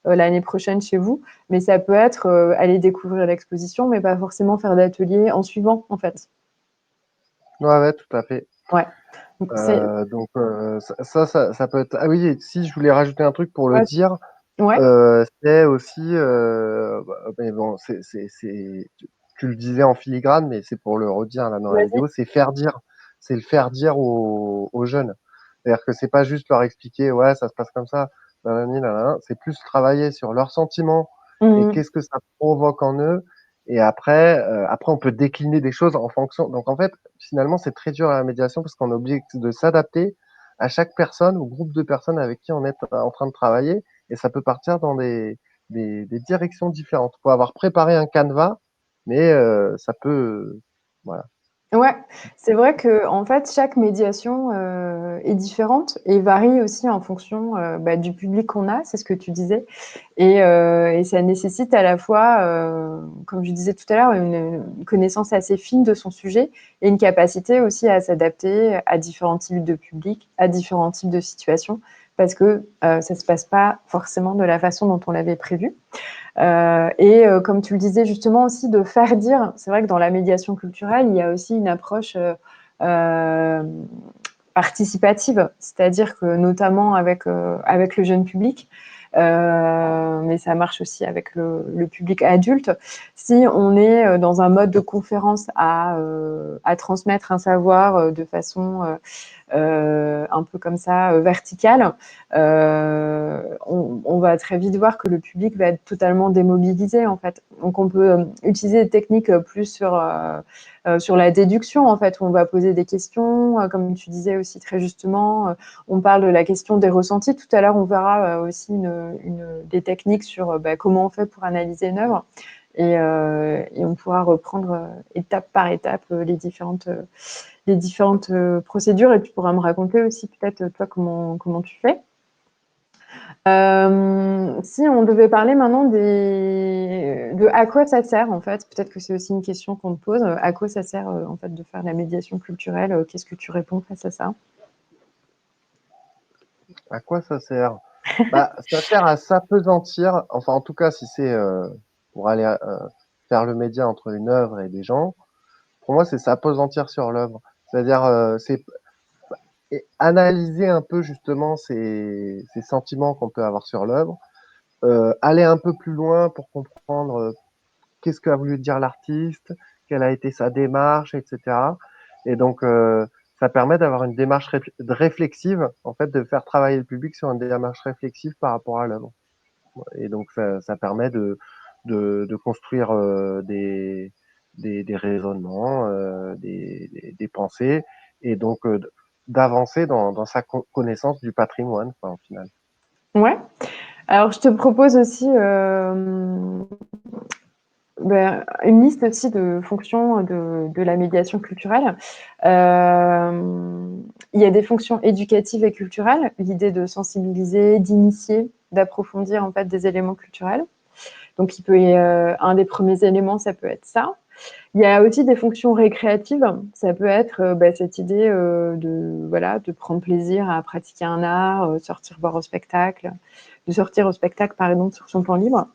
l'année prochaine chez vous, mais ça peut être aller découvrir l'exposition, mais pas forcément faire d'atelier en suivant en fait. Ouais, ouais, tout à fait. Ouais. Donc, c'est Donc ça peut être. Ah oui, et si je voulais rajouter un truc pour le ouais, dire, ouais, c'est aussi. Mais bon, tu le disais en filigrane, mais c'est pour le redire là dans la vas-y. vidéo, c'est faire dire. C'est le faire dire aux jeunes. C'est-à-dire que c'est pas juste leur expliquer, ouais, ça se passe comme ça, nanani, nanana. C'est plus travailler sur leurs sentiments et Mhm. qu'est-ce que ça provoque en eux. Et après, on peut décliner des choses en fonction. Donc, en fait, finalement, c'est très dur à la médiation parce qu'on est obligé de s'adapter à chaque personne ou groupe de personnes avec qui on est en train de travailler. Et ça peut partir dans des directions différentes. Il faut avoir préparé un canevas, mais ça peut. Voilà. Ouais, c'est vrai que en fait, chaque médiation est différente et varie aussi en fonction du public qu'on a, c'est ce que tu disais. Et ça nécessite à la fois, comme je disais tout à l'heure, une connaissance assez fine de son sujet et une capacité aussi à s'adapter à différents types de publics, à différents types de situations, parce que ça ne se passe pas forcément de la façon dont on l'avait prévu. Comme tu le disais justement aussi, de faire dire, c'est vrai que dans la médiation culturelle, il y a aussi une approche euh, participative, c'est-à-dire que notamment avec le jeune public, mais ça marche aussi avec le public adulte, si on est dans un mode de conférence à transmettre un savoir de façon un peu comme ça, verticale, on va très vite voir que le public va être totalement démobilisé en fait. Donc on peut utiliser des techniques plus sur la déduction en fait, où on va poser des questions, comme tu disais aussi très justement, on parle de la question des ressentis. Tout à l'heure, on verra aussi des techniques sur comment on fait pour analyser une œuvre. Et on pourra reprendre étape par étape les différentes procédures et tu pourras me raconter aussi peut-être toi comment tu fais. Si on devait parler maintenant de à quoi ça sert en fait, peut-être que c'est aussi une question qu'on te pose, à quoi ça sert en fait de faire de la médiation culturelle, qu'est-ce que tu réponds face à ça? À quoi ça sert? Bah, ça sert à s'appesantir, enfin en tout cas si c'est pour aller faire le média entre une œuvre et des gens, pour moi c'est s'appesantir sur l'œuvre. C'est-à-dire c'est analyser un peu justement ces sentiments qu'on peut avoir sur l'œuvre, aller un peu plus loin pour comprendre qu'est-ce qu'a voulu dire l'artiste, quelle a été sa démarche, etc. Et donc, ça permet d'avoir une démarche réflexive, en fait, de faire travailler le public sur une démarche réflexive par rapport à l'œuvre. Et donc, ça permet de construire des raisonnements, des pensées, et donc d'avancer dans sa connaissance du patrimoine, quoi, au final. Ouais. Alors, je te propose aussi une liste aussi de fonctions de la médiation culturelle. Il y a des fonctions éducatives et culturelles, l'idée de sensibiliser, d'initier, d'approfondir en fait des éléments culturels. Donc, un des premiers éléments, ça peut être ça. Il y a aussi des fonctions récréatives. Ça peut être cette idée de prendre plaisir à pratiquer un art, de sortir au spectacle, par exemple, sur son temps libre.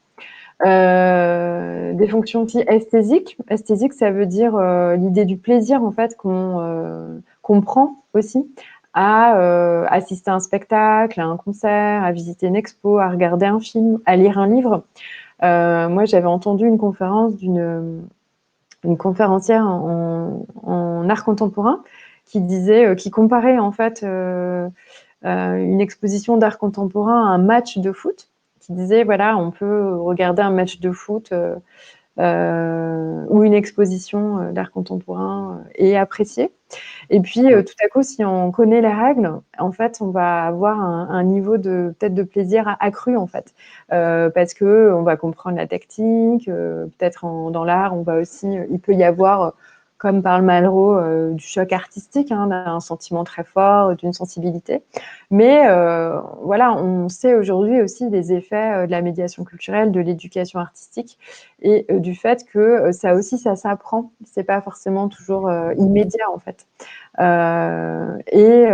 Des fonctions aussi esthésiques. Esthésique, ça veut dire l'idée du plaisir en fait qu'on prend aussi à assister à un spectacle, à un concert, à visiter une expo, à regarder un film, à lire un livre. Moi, j'avais entendu une conférence une conférencière en art contemporain qui comparait en fait une exposition d'art contemporain à un match de foot, qui disait voilà, on peut regarder un match de foot ou une exposition d'art contemporain et apprécier. Et puis, tout à coup, si on connaît les règles, en fait, on va avoir un niveau peut-être de plaisir accru, en fait, parce que on va comprendre la technique. Peut-être dans l'art, il peut y avoir, comme parle Malraux, du choc artistique, hein, d'un sentiment très fort, d'une sensibilité. Mais voilà, on sait aujourd'hui aussi les effets de la médiation culturelle, de l'éducation artistique et du fait que ça s'apprend. C'est pas forcément toujours immédiat, en fait. Et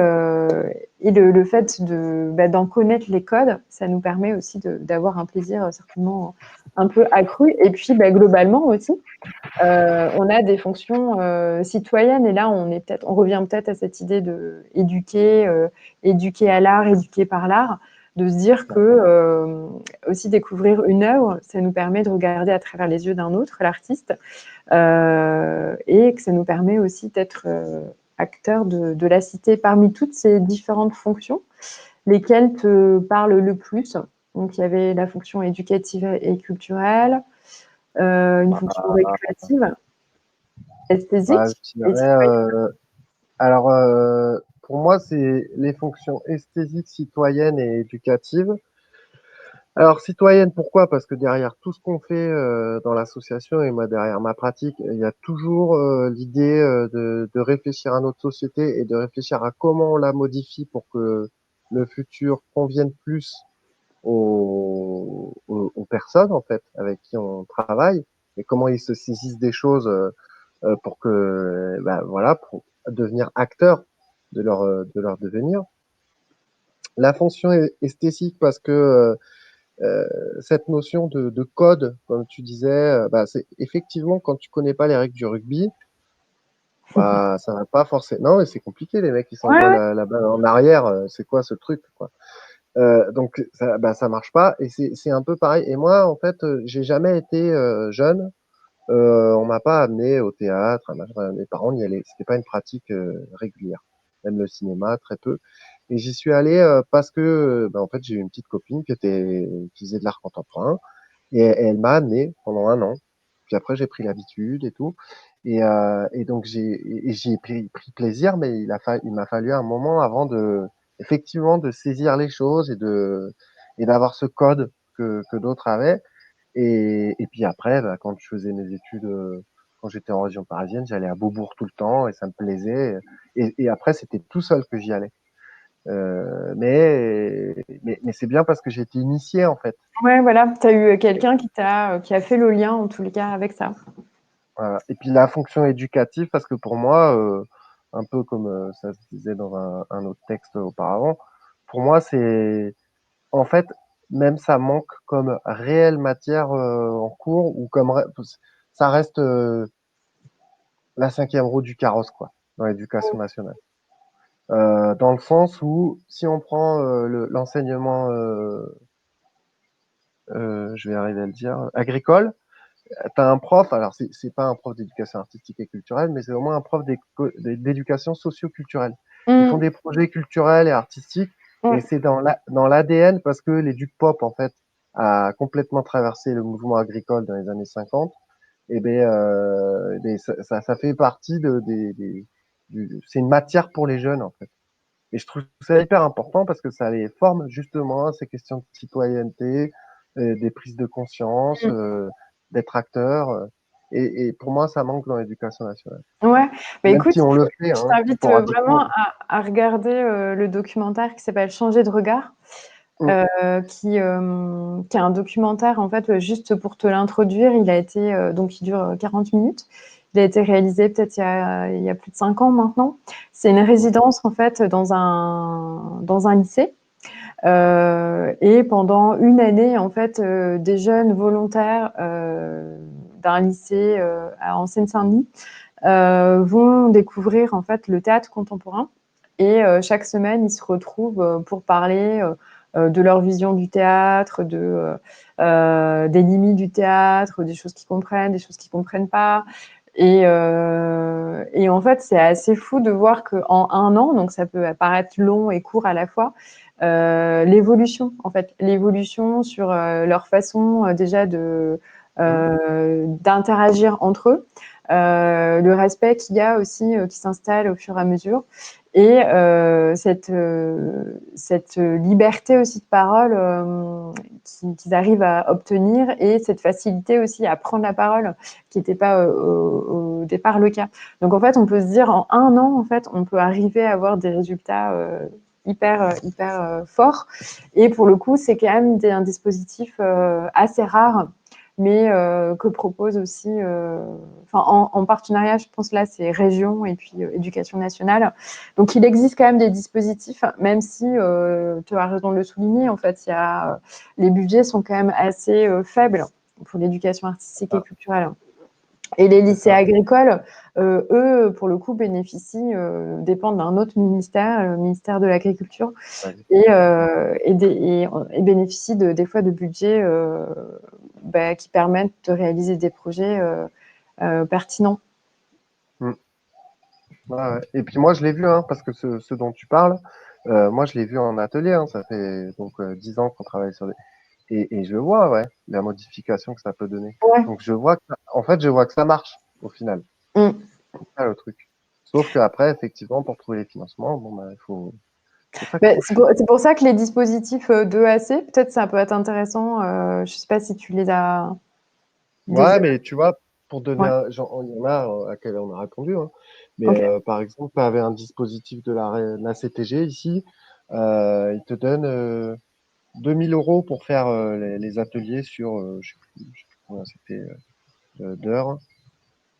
le fait d'en connaître les codes, ça nous permet aussi d'avoir un plaisir certainement un peu accru. Et puis globalement aussi, on a des fonctions citoyennes. Et là, on revient peut-être à cette idée de éduquer à l'art, éduquer par l'art, de se dire que aussi découvrir une œuvre, ça nous permet de regarder à travers les yeux d'un autre, l'artiste, et que ça nous permet aussi d'être acteur de la cité. Parmi toutes ces différentes fonctions, lesquelles te parlent le plus? Donc, il y avait la fonction éducative et culturelle, une fonction récréative, Bah, esthétique je et dirais, citoyenne. alors, pour moi, c'est les fonctions esthétiques, citoyennes et éducatives. Alors, citoyenne, pourquoi? Parce que derrière tout ce qu'on fait dans l'association et moi derrière ma pratique, il y a toujours l'idée de réfléchir à notre société et de réfléchir à comment on la modifie pour que le futur convienne plus aux personnes en fait avec qui on travaille et comment ils se saisissent des choses pour que bah, voilà pour devenir acteurs de leur devenir. La fonction est esthétique parce que cette notion de code, comme tu disais, bah, c'est effectivement quand tu connais pas les règles du rugby, bah, ça va pas forcément. Non, mais c'est compliqué, les mecs qui s'envoient Ouais, la balle en arrière, c'est quoi ce truc, quoi. Donc ça, bah, ça marche pas et c'est un peu pareil. Et moi, en fait, j'ai jamais été jeune. On m'a pas amené au théâtre. Mes parents n'y allaient. C'était pas une pratique régulière. Même le cinéma, très peu. Et j'y suis allé parce que, bah, en fait, j'ai eu une petite copine qui faisait de l'art contemporain et elle m'a amené pendant un an. Puis après, j'ai pris l'habitude et tout. Et donc, j'y ai pris plaisir, mais il m'a fallu un moment avant effectivement, de saisir les choses et d'avoir ce code que d'autres avaient. Et puis après, bah, quand je faisais mes études, quand j'étais en région parisienne, j'allais à Beaubourg tout le temps et ça me plaisait. Et après, c'était tout seul que j'y allais. Mais c'est bien parce que j'ai été initié en fait. ouais, voilà. Tu as eu quelqu'un qui a fait le lien, en tous les cas, avec ça. Voilà. Et puis la fonction éducative, parce que pour moi, un peu comme ça se disait dans un autre texte auparavant, pour moi, c'est en fait, même ça manque comme réelle matière en cours ou ça reste la cinquième roue du carrosse, quoi, dans l'éducation nationale. Dans le sens où, si on prend l'enseignement, je vais arriver à le dire, agricole, tu as un prof, alors c'est pas un prof d'éducation artistique et culturelle, mais c'est au moins un prof d'éducation socio-culturelle. Ils font Mmh. des projets culturels et artistiques, et Ouais. c'est dans l'ADN parce que l'éduc pop, en fait, a complètement traversé le mouvement agricole dans les années 50. Et ben, ça fait partie c'est une matière pour les jeunes, en fait. Et je trouve ça hyper important parce que ça les forme justement à ces questions de citoyenneté, des prises de conscience, Mmh. d'être acteur. Et pour moi, ça manque dans l'éducation nationale. Ouais, bah Même écoute, si on le fait, je hein, t'invite vraiment sporadiquement. à regarder le documentaire qui s'appelle Changer de regard, Mm, qui est un documentaire, en fait, juste pour te l'introduire. Il a été, donc il dure 40 minutes. Il a été réalisé peut-être il y a plus de 5 ans maintenant. C'est une mm, résidence, en fait, dans un lycée. Et pendant une année, en fait, des jeunes volontaires d'un lycée en Seine-Saint-Denis vont découvrir en fait le théâtre contemporain. Et chaque semaine, ils se retrouvent pour parler de leur vision du théâtre, des limites du théâtre, des choses qu'ils comprennent, des choses qu'ils comprennent pas. Et en fait, c'est assez fou de voir qu'en un an, donc ça peut paraître long et court à la fois, l'évolution, en fait, l'évolution sur leur façon déjà mm. d'interagir entre eux, le respect qu'il y a aussi qui s'installe au fur et à mesure, et cette liberté aussi de parole qu'ils arrivent à obtenir, et cette facilité aussi à prendre la parole qui n'était pas au départ le cas. Donc en fait, on peut se dire en un an, en fait, on peut arriver à avoir des résultats hyper forts. Et pour le coup, c'est quand même un dispositif assez rare, mais que propose aussi, en partenariat, je pense là, c'est région et puis éducation nationale. Donc il existe quand même des dispositifs, même si tu as raison de le souligner, en fait, les budgets sont quand même assez faibles pour l'éducation artistique et Ah, culturelle. Et les c'est lycées ça. agricoles, eux, pour le coup, dépendent d'un autre ministère, le ministère de l'Agriculture, Ouais. et bénéficient des fois de budgets qui permettent de réaliser des projets pertinents. Mm. Ouais, ouais. Et puis moi, je l'ai vu, hein, parce que ce dont tu parles, moi, je l'ai vu en atelier. Hein, ça fait donc 10 ans qu'on travaille sur et je vois, ouais, la modification que ça peut donner. Ouais. Donc en fait, je vois que ça marche au final. Mm. C'est ça le truc. Sauf qu'après, effectivement, pour trouver les financements, bon, bah, faut C'est s'accrocher. pour ça que les dispositifs d'EAC, peut-être ça peut être intéressant. Je ne sais pas si tu les as Ouais, déjà. mais tu vois, pour donner Ouais, il y en a à quel on a répondu, hein. Mais ok. par exemple, tu avais un dispositif de la CTG ici, il te donne 2000 euros pour faire les ateliers sur, je sais plus combien c'était d'heures.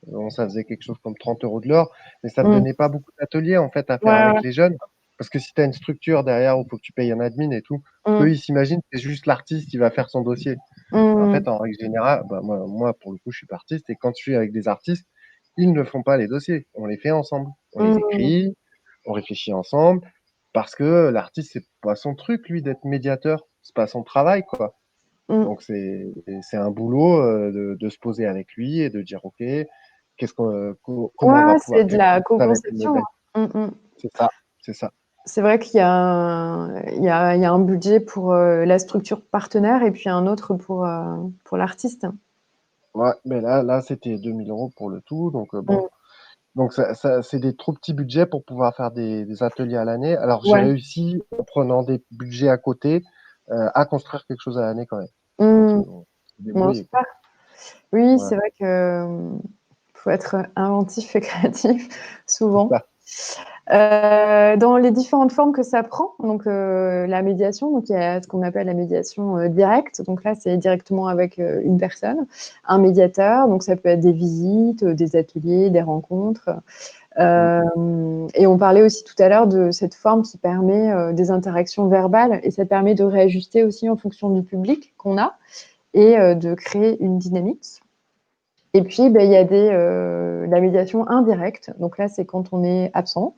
Bon, ça faisait quelque chose comme 30 euros de l'heure, mais ça te Mm. donnait pas beaucoup d'ateliers en fait à Ouais, faire avec ouais. les jeunes. Parce que si tu as une structure derrière où il faut que tu payes un admin et tout, eux, Mm. ils s'imaginent que c'est juste l'artiste qui va faire son dossier. En Mm. fait, en règle générale, bah, moi, pour le coup, je suis pas artiste et quand je suis avec des artistes, ils ne font pas les dossiers. On les fait ensemble. On les Mm. écrit, on réfléchit ensemble parce que l'artiste, c'est pas son truc, lui, d'être médiateur. C'est pas son travail, quoi. Mm. Donc, c'est un boulot de se poser avec lui et de dire, OK, comment on Ouais, va ouais, pouvoir c'est de faire la ça va être une co-conception, belle. hein. Mm, mm. C'est ça, c'est ça. C'est vrai qu'il y a il y a un budget pour la structure partenaire, et puis un autre pour l'artiste. Ouais, mais là, c'était 2000 euros pour le tout. Donc, bon. Mm. Donc, c'est des trop petits budgets pour pouvoir faire des ateliers à l'année. Alors, j'ai Ouais. réussi, en prenant des budgets à côté, à construire quelque chose à l'année quand même. Donc, Mm. on s'est Bon, débrouillé, quoi. super. Oui, Ouais, c'est vrai que faut être inventif et créatif c'est souvent. ça. Dans les différentes formes que ça prend, donc la médiation, donc il y a ce qu'on appelle la médiation directe. Donc là, c'est directement avec une personne, un médiateur. Donc ça peut être des visites, des ateliers, des rencontres. Et on parlait aussi tout à l'heure de cette forme qui permet des interactions verbales et ça permet de réajuster aussi en fonction du public qu'on a et de créer une dynamique. Et puis, il y a la médiation indirecte. Donc là, c'est quand on est absent.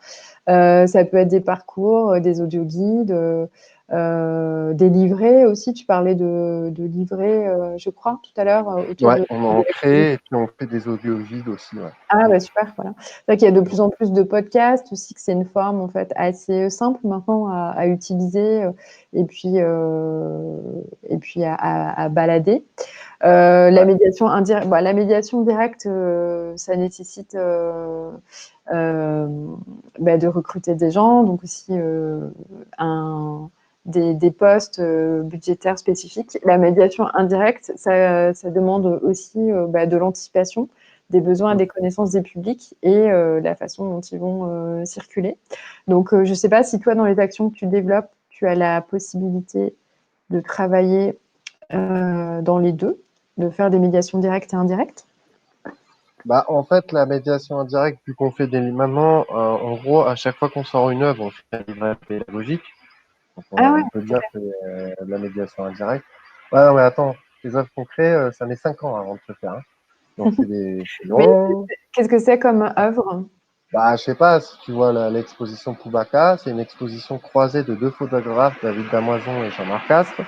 Ça peut être des parcours, des audioguides, des livrets aussi. Tu parlais de livrets, je crois, tout à l'heure, autour Ouais, de on en crée et puis on fait des audio-guides aussi. Ouais. Ah, super, voilà. C'est vrai qu'il y a de plus en plus de podcasts aussi, que c'est une forme en fait assez simple maintenant à utiliser et puis à balader. La médiation indirecte, la médiation directe, ça nécessite de recruter des gens, donc aussi des postes budgétaires spécifiques. La médiation indirecte, ça demande aussi de l'anticipation des besoins et des connaissances des publics et la façon dont ils vont circuler. Donc, je ne sais pas si toi, dans les actions que tu développes, tu as la possibilité de travailler dans les deux, de faire des médiations directes et indirectes. Bah, en fait, la médiation indirecte, vu qu'on fait maintenant, en gros, à chaque fois qu'on sort une œuvre, on fait un livret pédagogique. Donc, Ah ouais, on peut dire que c'est de la médiation indirecte. Ouais, non, mais attends, les œuvres qu'on crée, ça met 5 ans avant de se faire. Hein. Donc, c'est oui. long. Qu'est-ce que c'est comme œuvre? Bah, je sais pas si tu vois l'exposition Poubaka, c'est une exposition croisée de deux photographes, David Damoison et Jean-Marc Castres.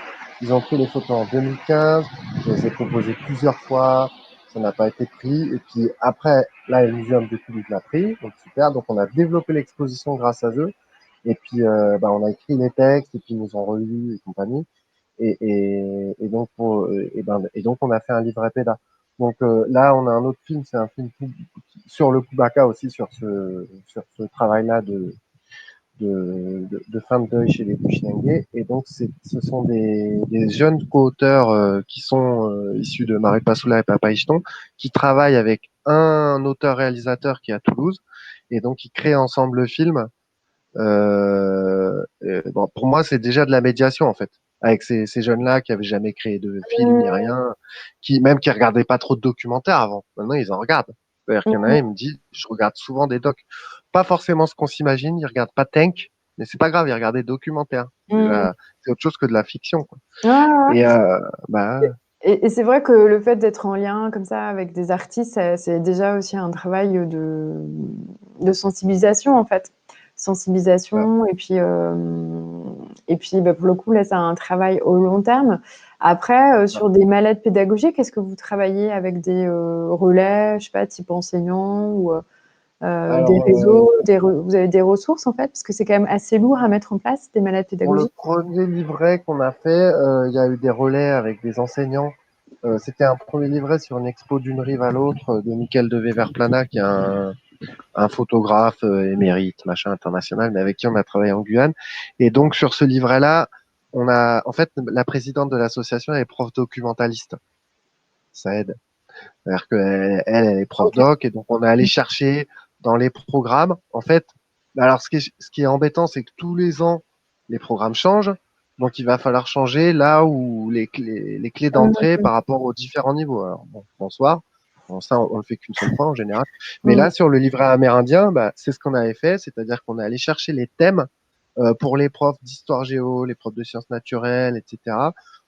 Ils ont pris les photos en 2015, je les ai proposées plusieurs fois, ça n'a pas été pris. Et puis après, là, le Muséum de Toulouse l'a pris, donc super. Donc on a développé l'exposition grâce à eux. Et puis on a écrit les textes et puis ils nous ont relus et compagnie. Et donc on a fait un livret péda. Donc là, on a un autre film, c'est un film sur le Kubaka aussi, sur ce travail-là de fin de deuil chez les Bushinengue. Et donc, ce sont des jeunes co-auteurs qui sont issus de Marie Passoula et Papa Ichton, qui travaillent avec un auteur-réalisateur qui est à Toulouse. Et donc, ils créent ensemble le film. Bon, pour moi, c'est déjà de la médiation, en fait. Avec ces jeunes-là qui avaient jamais créé de film ni rien, qui regardaient pas trop de documentaires avant. Maintenant, ils en regardent. C'est-à-dire qu'il y en a un, il me dit, je regarde souvent des docs. Pas forcément ce qu'on s'imagine, ils regardent pas Tank, mais c'est pas grave, ils regardent des documentaires. C'est autre chose que de la fiction, quoi. Ah, Et, bah, et c'est vrai que le fait d'être en lien comme ça avec des artistes, c'est déjà aussi un travail de sensibilisation en fait. Sensibilisation et puis pour le coup là c'est un travail au long terme. Après sur des malades pédagogiques, est-ce que vous travaillez avec des relais, je sais pas, type enseignants ou des alors, réseaux, vous avez des ressources en fait, parce que c'est quand même assez lourd à mettre en place des malades pour le pédagogiques. premier livret qu'on a fait, il y a eu des relais avec des enseignants. C'était un premier livret sur une expo d'une rive à l'autre de Michael de Weverplana, qui est un photographe émérite, machin international, mais avec qui on a travaillé en Guyane. Et donc sur ce livret-là, on a, en fait, la présidente de l'association elle est prof documentaliste. Ça aide. C'est-à-dire qu'elle est prof Ok. doc, et donc on est allé chercher dans les programmes. En fait, alors ce qui est embêtant, c'est que tous les ans, les programmes changent. Donc il va falloir changer là où les clés d'entrée par rapport aux différents niveaux. Alors, bon, bonsoir. Bon, ça, on le fait qu'une seule fois en général. Mais Mm. là, sur le livret amérindien, bah, c'est ce qu'on avait fait, c'est-à-dire qu'on est allé chercher les thèmes pour les profs d'histoire géo, les profs de sciences naturelles, etc.,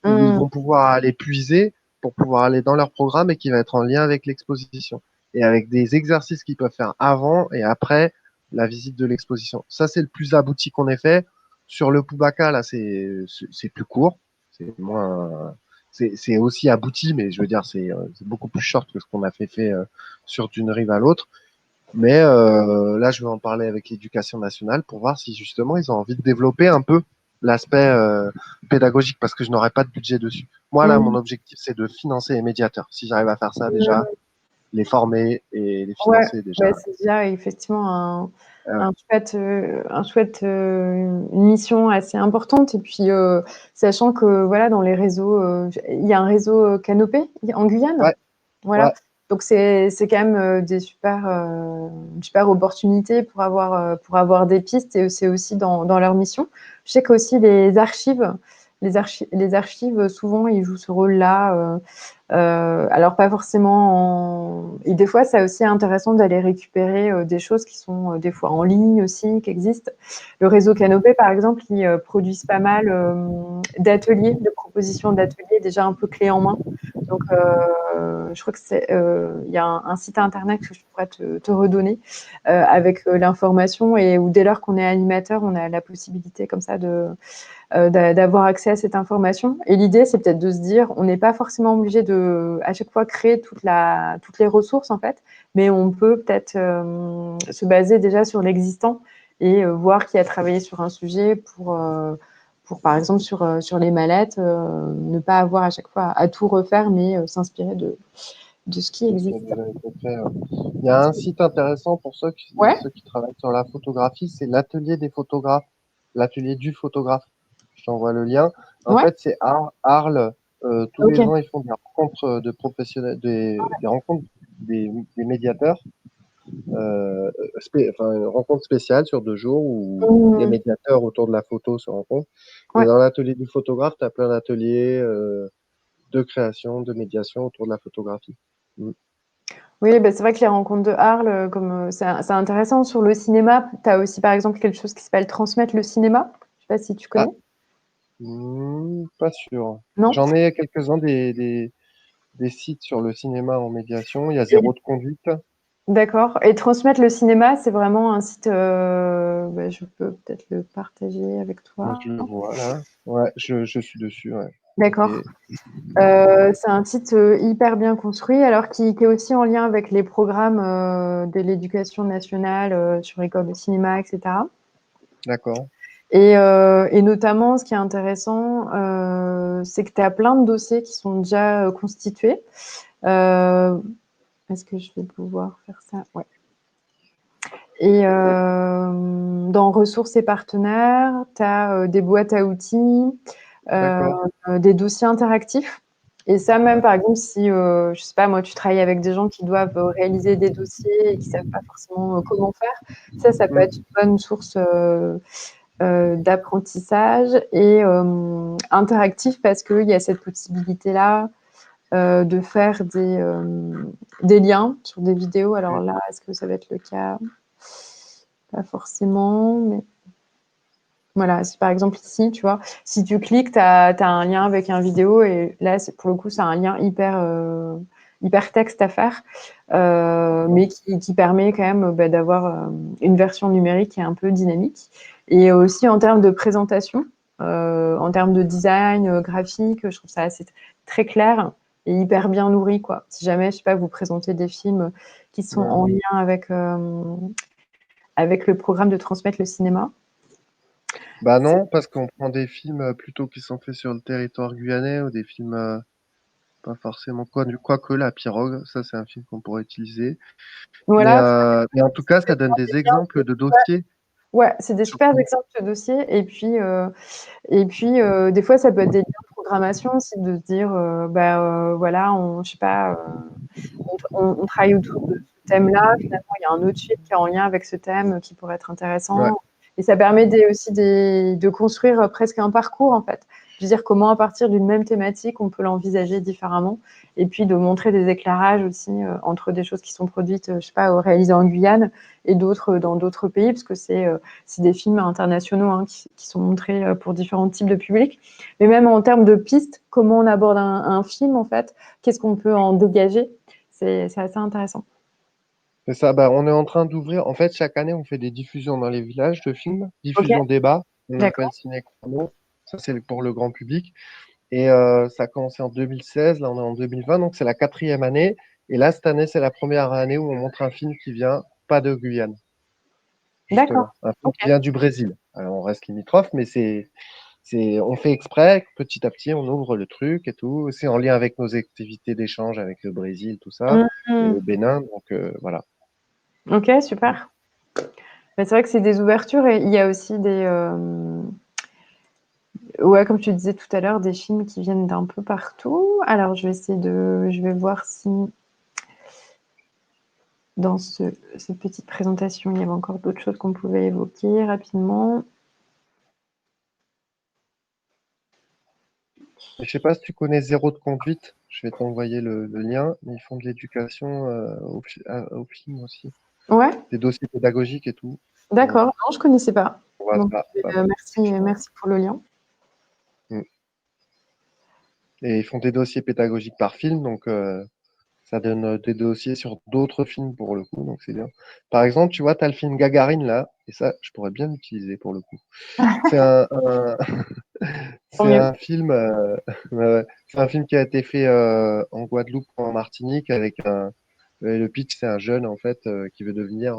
où ils Mm. vont pouvoir aller puiser pour pouvoir aller dans leur programme et qui va être en lien avec l'exposition et avec des exercices qu'ils peuvent faire avant et après la visite de l'exposition. Ça, c'est le plus abouti qu'on ait fait. Sur le Poubaka, là, c'est plus court, c'est moins, c'est aussi abouti, mais je veux dire, c'est beaucoup plus short que ce qu'on a fait sur d'une rive à l'autre. Mais là, je vais en parler avec l'éducation nationale pour voir si justement ils ont envie de développer un peu l'aspect pédagogique parce que je n'aurai pas de budget dessus. Moi, là, mon Mm. objectif, c'est de financer les médiateurs. Si j'arrive à faire ça déjà, les former et les Ouais, financer déjà. c'est déjà effectivement Euh, un chouette une mission assez importante. Et puis, sachant que voilà, dans les réseaux, il y a un réseau Canopé en Guyane. ouais, Voilà. ouais, Donc, c'est quand même une super opportunité pour avoir des pistes et c'est aussi dans leur mission. Je sais qu'aussi les archives les archives, souvent, ils jouent ce rôle-là. Alors, pas forcément et des fois, c'est aussi intéressant d'aller récupérer des choses qui sont des fois en ligne aussi, qui existent. Le réseau Canopé, par exemple, ils produisent pas mal d'ateliers, de propositions d'ateliers déjà un peu clés en main. Donc, je crois que il y a un site internet que je pourrais te redonner avec l'information et où dès lors qu'on est animateur, on a la possibilité comme ça d'avoir accès à cette information. Et l'idée, c'est peut-être de se dire, on n'est pas forcément obligé de, à chaque fois, créer toutes les ressources, en fait, mais on peut peut-être se baser déjà sur l'existant et voir qui a travaillé sur un sujet pour par exemple, sur les mallettes, ne pas avoir à chaque fois à tout refaire, mais s'inspirer de ce qui de ce qui a existe. déjà été fait. Il y a un site intéressant pour Ouais, ceux qui travaillent sur la photographie, c'est l'atelier des photographes, l'atelier du photographe. Je t'envoie le lien. En ouais, fait, c'est Arles. Tous les ok, ans, ils font des rencontres de professionnels, des rencontres des médiateurs, enfin, une rencontre spéciale sur 2 jours où les mmh, médiateurs autour de la photo se rencontrent. Et ouais. dans l'atelier du photographe, tu as plein d'ateliers de création, de médiation autour de la photographie. Mm. Oui, bah, c'est vrai que les rencontres de Arles, c'est intéressant. Sur le cinéma, tu as aussi, par exemple, quelque chose qui s'appelle Transmettre le cinéma. Je sais pas si tu Ah, connais? pas sûr. Non? J'en ai quelques-uns des sites sur le cinéma en médiation. Il y a Et Zéro de conduite. d'accord. Et Transmettre le cinéma, c'est vraiment un site, bah, je peux peut-être le partager avec Moi, toi. je le vois là. Ouais, je suis dessus. Ouais. Ok. D'accord. C'est un site hyper bien construit, alors qui est aussi en lien avec les programmes de l'éducation nationale sur école de cinéma, etc. D'accord. Et notamment, ce qui est intéressant, c'est que tu as plein de dossiers qui sont déjà constitués. Euh, Est-ce que je vais pouvoir faire ça? Ouais. Et dans ressources et partenaires, tu as des boîtes à outils, euh, D'accord. des dossiers interactifs. Et ça, même par exemple, si, je sais pas, moi, tu travailles avec des gens qui doivent réaliser des dossiers et qui savent pas forcément comment faire, ça peut être Mm. une bonne source d'apprentissage et interactif parce qu'il y a cette possibilité-là de faire des liens sur des vidéos. Alors là, est-ce que ça va être le cas? Pas forcément, mais voilà, si par exemple ici, tu vois, si tu cliques, tu as un lien avec un vidéo et là, pour le coup, c'est un lien hyper texte à faire, mais qui permet quand même bah, d'avoir une version numérique qui est un peu dynamique. Et aussi en termes de présentation, en termes de design graphique, je trouve ça assez très clair et hyper bien nourri, quoi. Si jamais, je sais pas, vous présentez des films qui sont Ouais. en lien avec le programme de transmettre le cinéma. Bah non, parce qu'on prend des films plutôt qui sont faits sur le territoire guyanais ou des films pas forcément quoique La Pirogue, ça c'est un film qu'on pourrait utiliser. Voilà, Mais en tout cas, ça donne des exemples de ouais, dossiers. ouais, c'est des super Surtout. exemples de dossiers. Et puis des fois, ça peut être des liens de programmation aussi, de se dire, bah, voilà, je sais pas, on travaille autour de ce thème-là. Finalement, il y a un autre film qui est en lien avec ce thème qui pourrait être Ouais. intéressant. Et ça permet aussi de construire presque un parcours, en fait. De dire comment, à partir d'une même thématique, on peut l'envisager différemment. Et puis de montrer des éclairages aussi entre des choses qui sont produites, je sais pas, réalisées en Guyane et d'autres dans d'autres pays, parce que c'est des films internationaux hein, qui sont montrés pour différents types de publics. Mais même en termes de pistes, comment on aborde un film, en fait, qu'est-ce qu'on peut en dégager, c'est assez intéressant. C'est ça, bah, on est en train d'ouvrir. En fait, chaque année, on fait des diffusions dans les villages de films, Ok, diffusion débat, on appelle d'accord. Ciné Chrono. Ça, c'est pour le grand public. Et ça a commencé en 2016, là, on est en 2020, donc c'est la quatrième année. Et là, cette année, c'est la première année où on montre un film qui vient pas de Guyane, D'accord. justement. Un film Ok. qui vient du Brésil. Alors, on reste limitrophe, mais on fait exprès, petit à petit, on ouvre le truc et tout. C'est en lien avec nos activités d'échange avec le Brésil, tout ça, et Mhm. le Bénin. Donc, voilà. Ok, super. Mais c'est vrai que c'est des ouvertures et il y a aussi ouais, comme tu disais tout à l'heure, des films qui viennent d'un peu partout. Alors, je vais voir si dans cette petite présentation, il y avait encore d'autres choses qu'on pouvait évoquer rapidement. Je sais pas si tu connais Zéro de conduite. Je vais t'envoyer le lien. Mais ils font de l'éducation au film aussi. Ouais, Des dossiers pédagogiques et tout. d'accord. Non, je connaissais pas. On voit Donc, ça. merci, merci pour le lien. Mm. Et ils font des dossiers pédagogiques par film, donc ça donne des dossiers sur d'autres films pour le coup, donc c'est bien. Par exemple, tu vois, tu as le film Gagarine là, et ça, je pourrais bien l'utiliser pour le coup. C'est Tant c'est mieux. un film, ouais, ouais. C'est un film qui a été fait en Guadeloupe ou en Martinique avec le pitch, c'est un jeune en fait qui veut devenir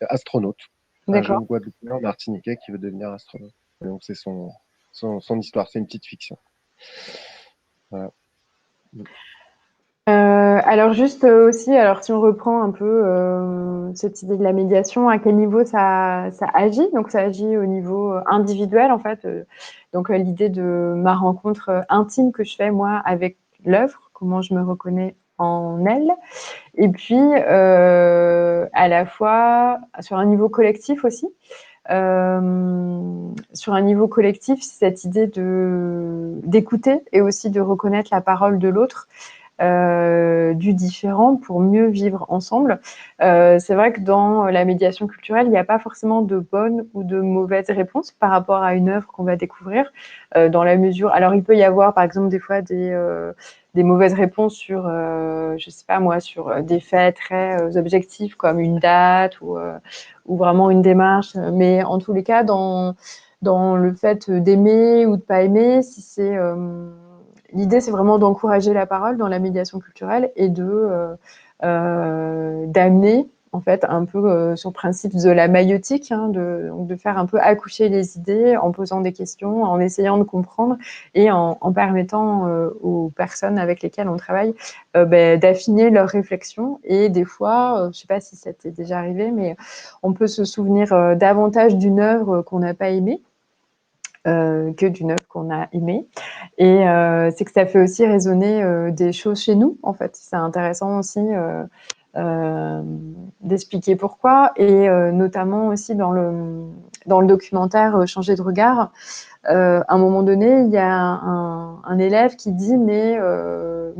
astronaute. Un D'accord. jeune Guadeloupéen martiniquais qui veut devenir astronaute. Et donc c'est son histoire, c'est une petite fiction. Voilà. Alors juste aussi, alors si on reprend un peu cette idée de la médiation, à quel niveau ça agit? Donc ça agit au niveau individuel en fait. Donc l'idée de ma rencontre intime que je fais moi avec l'œuvre, comment je me reconnais en elle. Et puis à la fois sur un niveau collectif aussi. Sur un niveau collectif, cette idée d'écouter et aussi de reconnaître la parole de l'autre, du différent pour mieux vivre ensemble. C'est vrai que dans la médiation culturelle, il n'y a pas forcément de bonnes ou de mauvaises réponses par rapport à une œuvre qu'on va découvrir, dans la mesure. Alors, il peut y avoir, par exemple, des fois des mauvaises réponses sur, je sais pas moi, sur des faits très objectifs comme une date ou vraiment une démarche. Mais en tous les cas, dans le fait d'aimer ou de pas aimer, si c'est l'idée, c'est vraiment d'encourager la parole dans la médiation culturelle et d'amener en fait un peu sur le principe de la maïeutique, hein, de faire un peu accoucher les idées en posant des questions, en essayant de comprendre et en permettant aux personnes avec lesquelles on travaille d'affiner leurs réflexions. Et des fois, je ne sais pas si ça t'est déjà arrivé, mais on peut se souvenir davantage d'une œuvre qu'on n'a pas aimée que d'une œuvre qu'on a aimée. Et c'est que ça fait aussi résonner des choses chez nous, en fait. C'est intéressant aussi euh, d'expliquer pourquoi. Et notamment aussi dans le documentaire Changer de regard, à un moment donné, il y a un élève qui dit mais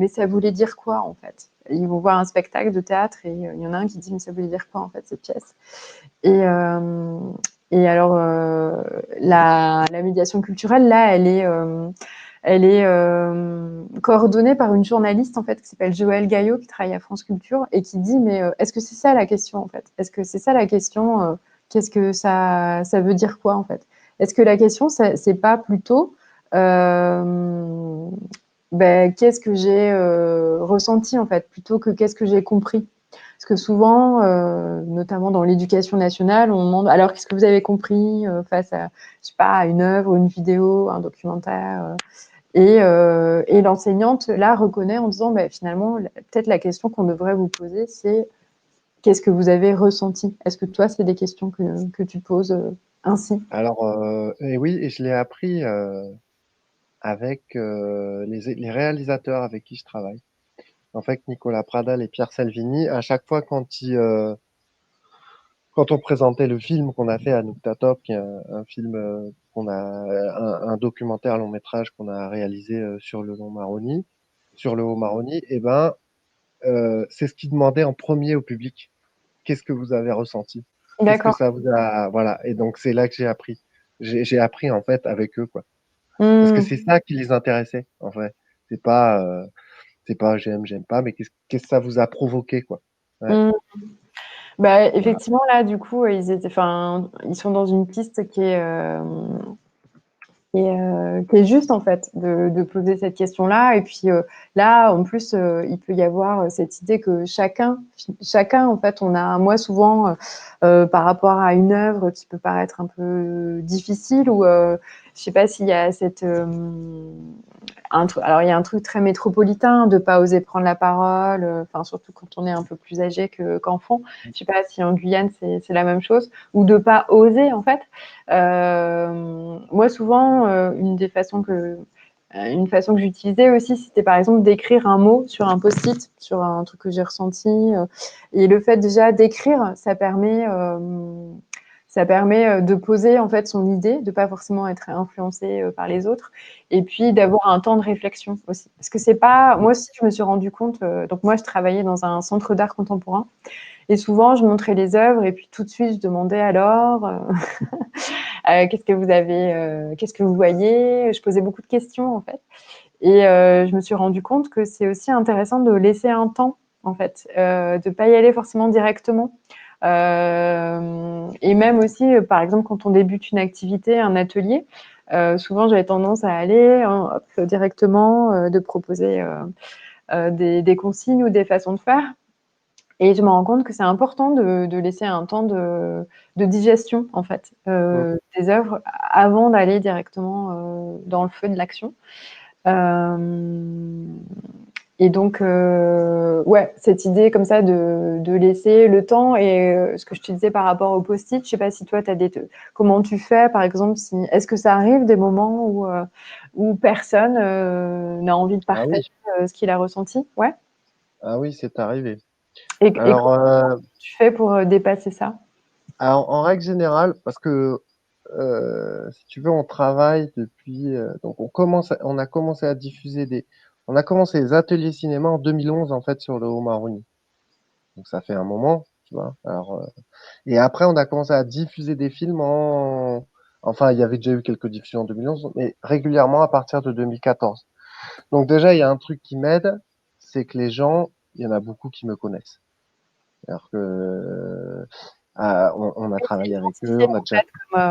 ça voulait dire quoi, en fait? Ils vont voir un spectacle de théâtre et il y en a un qui dit mais ça voulait dire quoi, en fait, cette pièce? Et, euh, et alors, la médiation culturelle, là, elle est coordonnée par une journaliste en fait qui s'appelle Joëlle Gaillot qui travaille à France Culture et qui dit mais est-ce que c'est ça la question en fait? Est-ce que c'est ça la question qu'est-ce que ça veut dire quoi en fait? Est-ce que la question c'est pas plutôt qu'est-ce que j'ai ressenti en fait plutôt que qu'est-ce que j'ai compris? Parce que souvent, notamment dans l'éducation nationale, on demande alors qu'est-ce que vous avez compris face à, je sais pas, à une œuvre, une vidéo, un documentaire. Et l'enseignante, là, reconnaît en disant, bah, finalement, peut-être la question qu'on devrait vous poser, c'est qu'est-ce que vous avez ressenti? Est-ce que toi, c'est des questions que tu poses ainsi? Alors, et oui, et je l'ai appris avec les réalisateurs avec qui je travaille. En fait, Nicolas Pradal et Pierre Salvini, à chaque fois quand on présentait le film qu'on a fait à Nukta Top, qui est un film un documentaire long métrage qu'on a réalisé sur le Haut-Maroni, et ben, c'est ce qu'ils demandaient en premier au public. Qu'est-ce que vous avez ressenti? Qu'est-ce que D'accord. ça vous a, voilà. Et donc, c'est là que j'ai appris. J'ai appris, en fait, avec eux, quoi. Parce que Mmh. c'est ça qui les intéressait, en fait. C'est pas, euh, c'est pas j'aime pas, mais qu'est-ce que ça vous a provoqué, quoi. Ouais, Mmh. Bah, voilà. effectivement, là, du coup, ils sont dans une piste qui est juste en fait de poser cette question-là. Et puis là, en plus, il peut y avoir cette idée que chacun en fait, on a, moi souvent, par rapport à une œuvre qui peut paraître un peu difficile ou je sais pas s'il y a alors il y a un truc très métropolitain de pas oser prendre la parole, enfin surtout quand on est un peu plus âgé qu'enfant. Je sais pas si en Guyane c'est la même chose ou de pas oser en fait. Moi, souvent, une façon que j'utilisais aussi, c'était par exemple d'écrire un mot sur un post-it, sur un truc que j'ai ressenti. Et le fait déjà d'écrire, Ça permet de poser en fait son idée, de pas forcément être influencé par les autres, et puis d'avoir un temps de réflexion aussi. Parce que c'est pas, moi aussi je me suis rendu compte. Donc moi je travaillais dans un centre d'art contemporain, et souvent je montrais les œuvres et puis tout de suite je demandais alors qu'est-ce que vous avez, qu'est-ce que vous voyez. Je posais beaucoup de questions en fait, et je me suis rendu compte que c'est aussi intéressant de laisser un temps en fait, de pas y aller forcément directement. Et même aussi, par exemple, quand on débute une activité, un atelier, souvent j'avais tendance à aller hop, directement, de proposer des consignes ou des façons de faire. Et je me rends compte que c'est important de laisser un temps de digestion en fait, Mm. des œuvres avant d'aller directement dans le feu de l'action. Euh, et donc, ouais, cette idée comme ça de laisser le temps, et ce que je te disais par rapport au post-it, je sais pas si toi, comment tu fais, par exemple, est-ce que ça arrive des moments où personne n'a envie de Ah oui, partager ce qu'il a ressenti? Ouais. ah oui, c'est arrivé. Et Alors, comment tu fais pour dépasser ça? en règle générale, parce que si tu veux, on travaille depuis. Donc, on a commencé à diffuser on a commencé les ateliers cinéma en 2011 en fait sur le Haut-Maroni. Donc, ça fait un moment, tu vois. Alors, et après, on a commencé à diffuser des films enfin, il y avait déjà eu quelques diffusions en 2011, mais régulièrement à partir de 2014. Donc déjà, il y a un truc qui m'aide, c'est que les gens, il y en a beaucoup qui me connaissent. Alors que on a travaillé avec eux, Identifier on a en déjà fait comme